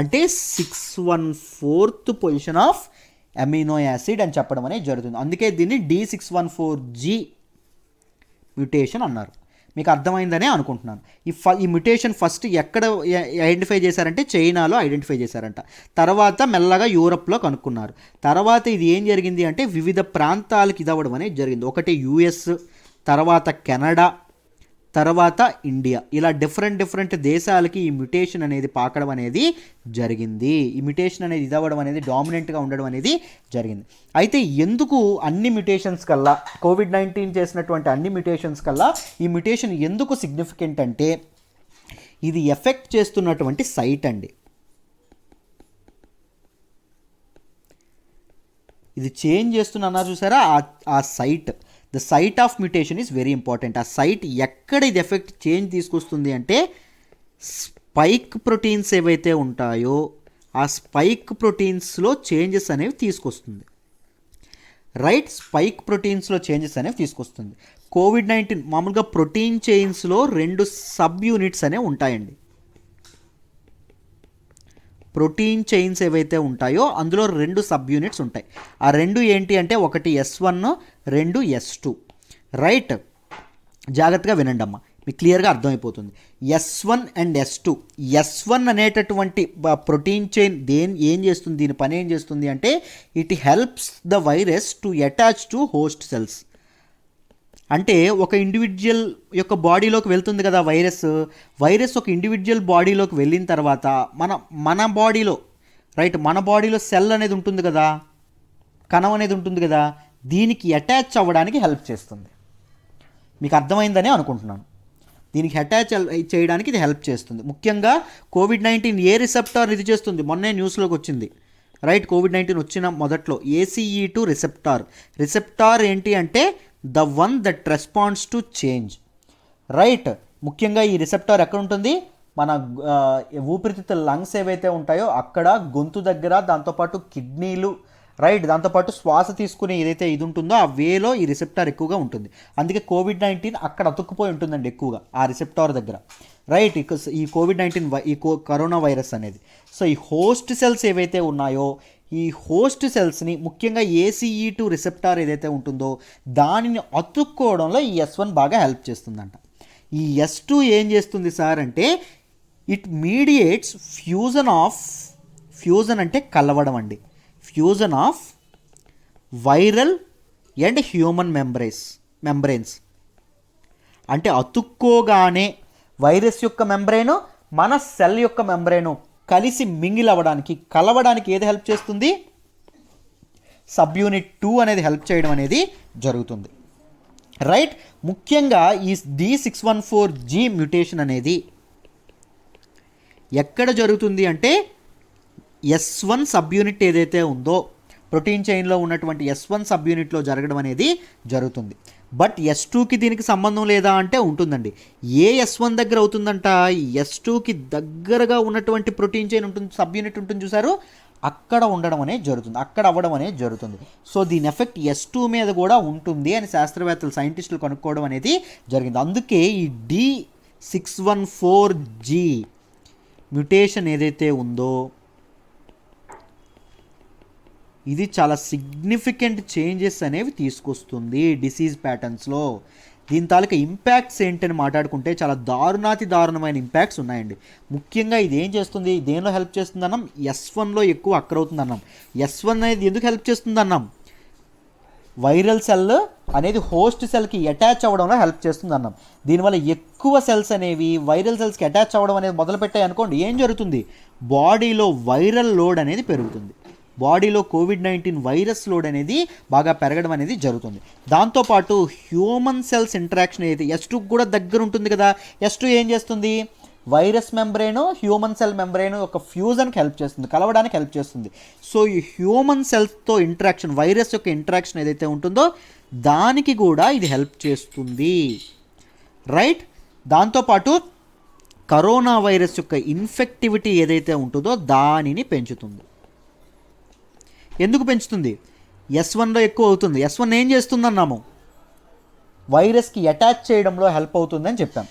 అంటే 614th position of amino acid అని చెప్పడం అనేది జరుగుతుంది. అందుకే దీన్ని D614G మ్యుటేషన్ అన్నారు. మీకు అర్థమైందనే అనుకుంటున్నాను. ఈ మ్యుటేషన్ ఫస్ట్ ఎక్కడ ఐడెంటిఫై చేశారంటే చైనాలో ఐడెంటిఫై చేశారంట. తర్వాత మెల్లగా యూరప్లో కనుక్కున్నారు. తర్వాత ఇది ఏం జరిగింది అంటే వివిధ ప్రాంతాలకు ఇది అవ్వడం అనేది జరిగింది. ఒకటి యుఎస్, తర్వాత కెనడా, తర్వాత ఇండియా, ఇలా డిఫరెంట్ దేశాలకి ఈ మ్యుటేషన్ అనేది పాకడం అనేది జరిగింది. ఈ మ్యుటేషన్ అనేది ఇదవ్వడం అనేది డామినెంట్గా ఉండడం అనేది జరిగింది. అయితే ఎందుకు అన్ని మ్యుటేషన్స్ కల్లా, కోవిడ్-19 చేసినటువంటి అన్ని మ్యుటేషన్స్ కల్లా ఈ మ్యుటేషన్ ఎందుకు సిగ్నిఫికెంట్ అంటే ఇది ఎఫెక్ట్ చేస్తున్నటువంటి సైట్ అండి. ఇది చేంజ్ చేస్తున్నారు చూసారా, ఆ site, the site of mutation is very important. ఆ సైట్ ఎక్కడ ఇది ఎఫెక్ట్ చేంజ్ తీసుకొస్తుంది అంటే స్పైక్ ప్రోటీన్స్ ఏవైతే ఉంటాయో ఆ స్పైక్ ప్రోటీన్స్లో చేంజెస్ అనేవి తీసుకొస్తుంది. రైట్, స్పైక్ ప్రోటీన్స్లో చేంజెస్ అనేవి తీసుకొస్తుంది. కోవిడ్-19 మామూలుగా ప్రోటీన్ చైన్స్లో 2 సబ్ యూనిట్స్ అనేవి ఉంటాయండి. ప్రోటీన్ చైన్స్ ఏవైతే ఉంటాయో అందులో 2 సబ్ యూనిట్స్ ఉంటాయి. ఆ 2 ఏంటి అంటే ఒకటి S1, 2 S2. రైట్, జాగ్రత్తగా వినండి అమ్మా, మీకు క్లియర్గా అర్థమైపోతుంది. S1 and S2. S1 అనేటటువంటి ప్రోటీన్ చైన్ ఏం చేస్తుంది, దీని పని ఏం చేస్తుంది అంటే it helps the virus to attach to host cells. అంటే ఒక ఇండివిజువల్ యొక్క బాడీలోకి వెళ్తుంది కదా వైరస్ ఒక ఇండివిజువల్ బాడీలోకి వెళ్ళిన తర్వాత మన బాడీలో రైట్, మన బాడీలో సెల్ అనేది ఉంటుంది కదా, కణం అనేది ఉంటుంది కదా, దీనికి అటాచ్ అవ్వడానికి హెల్ప్ చేస్తుంది. మీకు అర్థమైందని అనుకుంటున్నాను. దీనికి అటాచ్ చేయడానికి ఇది హెల్ప్ చేస్తుంది. ముఖ్యంగా కోవిడ్-19 ఏ రిసెప్టార్ ఇది చేస్తుంది, మొన్నే న్యూస్లోకి వచ్చింది. రైట్, కోవిడ్-19 వచ్చిన మొదట్లో ACE2 రిసెప్టార్ ఏంటి అంటే the one that responds to change. Right, ముఖ్యంగా ఈ రిసెప్టార్ ఎక్కడ ఉంటుంది, మన ఊపిరితిత్తుల లంగ్స్ ఏవైతే ఉంటాయో అక్కడ, గొంతు దగ్గర, దాంతోపాటు కిడ్నీలు, రైట్, దాంతోపాటు శ్వాస తీసుకునే ఏదైతే ఇది ఉంటుందో ఆ వేలో ఈ రిసెప్టార్ ఎక్కువగా ఉంటుంది. అందుకే కోవిడ్-19 అక్కడ అతుక్కుపోయి ఉంటుందండి ఎక్కువగా ఆ రిసెప్టార్ దగ్గర. రైట్, ఈ కోవిడ్-19 కరోనా వైరస్ అనేది. సో ఈ హోస్ట్ సెల్స్ ఏవైతే ఉన్నాయో ఈ హోస్ట్ సెల్స్ని ముఖ్యంగా ACE2 రిసెప్టార్ ఏదైతే ఉంటుందో దానిని అతుక్కోవడంలో ఈ S1 బాగా హెల్ప్ చేస్తుందంట. ఈ S2 ఏం చేస్తుంది సార్ అంటే ఇట్ మీడియేట్స్ ఫ్యూజన్ అంటే కలవడం అండి, fusion of viral and human membranes. అంటే అతుక్కోగానే వైరస్ యొక్క మెంబ్రెయిన్ మన సెల్ యొక్క మెంబ్రెయిన్ కలిసి మింగిల్ అవ్వడానికి, కలవడానికి ఏది హెల్ప్ చేస్తుంది, సబ్ యూనిట్ 2 అనేది హెల్ప్ చేయడం అనేది జరుగుతుంది. రైట్, ముఖ్యంగా ఈ D614G మ్యుటేషన్ అనేది ఎక్కడ జరుగుతుంది అంటే S1 సబ్ యూనిట్ ఏదైతే ఉందో ప్రోటీన్ చైన్లో ఉన్నటువంటి S1 సబ్ యూనిట్లో జరగడం అనేది జరుగుతుంది. బట్ S2కి దీనికి సంబంధం లేదా అంటే ఉంటుందండి. ఏ S1 దగ్గర అవుతుందంట, S2కి దగ్గరగా ఉన్నటువంటి ప్రోటీన్ చైన్ ఉంటుంది, సబ్ యూనిట్ ఉంటుంది చూసారు, అక్కడ ఉండడం అనేది జరుగుతుంది, అక్కడ అవ్వడం అనేది జరుగుతుంది. సో దీని ఎఫెక్ట్ S2 మీద కూడా ఉంటుంది అని శాస్త్రవేత్తలు, సైంటిస్టులు కనుక్కోవడం అనేది జరిగింది. అందుకే ఈ D614G మ్యుటేషన్ ఏదైతే ఉందో ఇది చాలా సిగ్నిఫికెంట్ చేంజెస్ అనేవి తీసుకొస్తుంది డిసీజ్ ప్యాటర్న్స్లో. దీని తాలూకా ఇంపాక్ట్స్ ఏంటని మాట్లాడుకుంటే చాలా దారుణమైన ఇంపాక్ట్స్ ఉన్నాయండి. ముఖ్యంగా ఇది ఏం చేస్తుంది, దేనిలో హెల్ప్ చేస్తుంది అన్నాం, S1లో ఎక్కువ అక్కరవుతుంది అన్నాం. S1 అనేది ఎందుకు హెల్ప్ చేస్తుంది అన్నాం, వైరల్ సెల్ అనేది హోస్ట్ సెల్కి అటాచ్ అవ్వడంలో హెల్ప్ చేస్తుంది అన్నాం. దీనివల్ల ఎక్కువ సెల్స్ అనేవి వైరల్ సెల్స్కి అటాచ్ అవ్వడం అనేది మొదలుపెట్టాయి అనుకోండి, ఏం జరుగుతుంది, బాడీలో వైరల్ లోడ్ అనేది పెరుగుతుంది. బాడీలో కోవిడ్-19 వైరస్ లోడ్ అనేది బాగా పెరగడం అనేది జరుగుతుంది. దాంతోపాటు హ్యూమన్ సెల్స్ ఇంటరాక్షన్ అయితే S2 కూడా దగ్గర ఉంటుంది కదా. S2 ఏం చేస్తుంది, virus membrane human cell membrane ఒక ఫ్యూజన్కి హెల్ప్ చేస్తుంది, కలవడానికి హెల్ప్ చేస్తుంది. సో ఈ హ్యూమన్ సెల్స్తో ఇంటరాక్షన్, వైరస్ యొక్క ఇంటరాక్షన్ ఏదైతే ఉంటుందో దానికి కూడా ఇది హెల్ప్ చేస్తుంది, రైట్. దాంతోపాటు కరోనా వైరస్ యొక్క ఇన్ఫెక్టివిటీ ఏదైతే ఉంటుందో దానిని పెంచుతుంది. ఎందుకు పెంచుతుంది, S1లో ఎక్కువ అవుతుంది. S1 ఏం చేస్తుందన్నాము, వైరస్కి అటాచ్ చేయడంలో హెల్ప్ అవుతుందని చెప్పాం.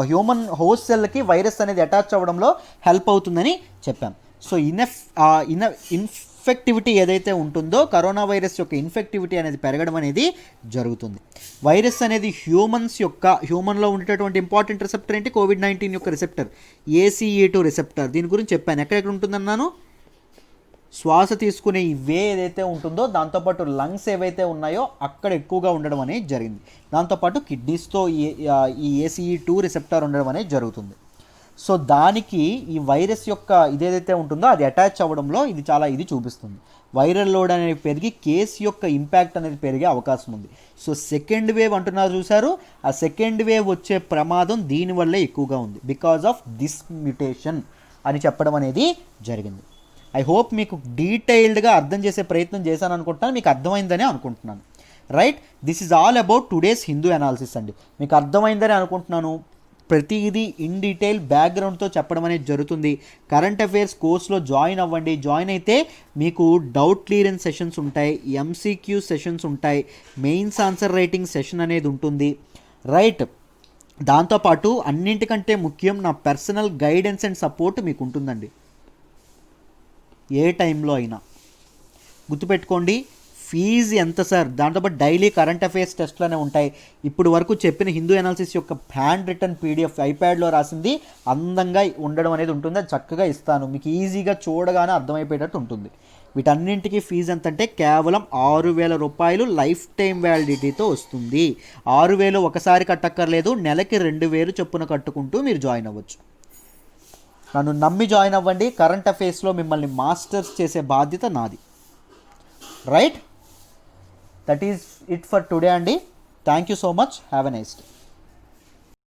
హ్యూమన్ హోస్ట్ సెల్కి వైరస్ అనేది అటాచ్ అవ్వడంలో హెల్ప్ అవుతుందని చెప్పాం. సో ఇన్ఫెక్టివిటీ ఏదైతే ఉంటుందో కరోనా వైరస్ యొక్క ఇన్ఫెక్టివిటీ అనేది పెరగడం అనేది జరుగుతుంది. వైరస్ అనేది హ్యూమన్లో ఉండేటటువంటి ఇంపార్టెంట్ రిసెప్టర్ ఏంటి, కోవిడ్-19 యొక్క రిసెప్టర్ ACE2 రిసెప్టర్. దీని గురించి చెప్పాను, ఎక్కడెక్కడ ఉంటుందన్నాను, శ్వాస తీసుకునే ఈ వే ఏదైతే ఉంటుందో దాంతోపాటు లంగ్స్ ఏవైతే ఉన్నాయో అక్కడ ఎక్కువగా ఉండడం అనేది జరిగింది. దాంతోపాటు కిడ్నీస్తో ఈ ACE2 రిసెప్టర్ ఉండడం అనేది జరుగుతుంది. సో దానికి ఈ వైరస్ యొక్క ఇదేదైతే ఉంటుందో అది అటాచ్ అవ్వడంలో ఇది చూపిస్తుంది. వైరల్ లోడ్ అనేది పెరిగి కేసు యొక్క ఇంపాక్ట్ అనేది పెరిగే అవకాశం ఉంది. సో సెకండ్ వేవ్ అంటున్నారు చూసారు, ఆ సెకండ్ వేవ్ వచ్చే ప్రమాదం దీనివల్లే ఎక్కువగా ఉంది, బికాజ్ ఆఫ్ దిస్ మ్యుటేషన్ అని చెప్పడం అనేది జరిగింది. ఐ హోప్ మీకు డీటెయిల్డ్గా అర్థం చేసే ప్రయత్నం చేశాను అనుకుంటున్నాను, మీకు అర్థమైందని అనుకుంటున్నాను, right. This is all about today's Hindu analysis అండి. మీకు అర్థమైందని అనుకుంటున్నాను. ప్రతిదీ ఇన్ డీటెయిల్ బ్యాక్గ్రౌండ్తో చెప్పడం అనేది జరుగుతుంది. కరెంట్ అఫైర్స్ కోర్స్లో జాయిన్ అవ్వండి. జాయిన్ అయితే మీకు డౌట్ క్లియరెన్స్ సెషన్స్ ఉంటాయి, MCQ సెషన్స్ ఉంటాయి, మెయిన్స్ ఆన్సర్ రైటింగ్ సెషన్ అనేది ఉంటుంది, రైట్. దాంతోపాటు అన్నింటికంటే ముఖ్యం నా పర్సనల్ గైడెన్స్ అండ్ సపోర్ట్ మీకు ఉంటుందండి. ఏ టైంలో అయినా గుర్తుపెట్టుకోండి, ఫీజు ఎంత సార్, దాంతోపాటు డైలీ కరెంట్ అఫైర్స్ టెస్ట్లోనే ఉంటాయి. ఇప్పుడు వరకు చెప్పిన హిందూ అనాలిసిస్ యొక్క హ్యాండ్ రిటర్న్ PDF ఐప్యాడ్లో రాసింది అందంగా ఉండడం అనేది ఉంటుంది, అది చక్కగా ఇస్తాను, మీకు ఈజీగా చూడగానే అర్థమైపోయేటట్టు ఉంటుంది. వీటన్నింటికి ఫీజు ఎంత అంటే కేవలం 6,000 రూపాయలు లైఫ్ టైం వ్యాలిడిటీతో వస్తుంది. 6,000 ఒకసారి కట్టక్కర్లేదు, నెలకి 2,000 చొప్పున కట్టుకుంటూ మీరు జాయిన్ అవ్వచ్చు. నన్ను నమ్మి జాయిన్ అవ్వండి. కరెంట్ అఫైర్స్లో మిమ్మల్ని మాస్టర్స్ చేసే బాధ్యత నాది, right. That is it for today అండి. Thank you so much. Have a nice day.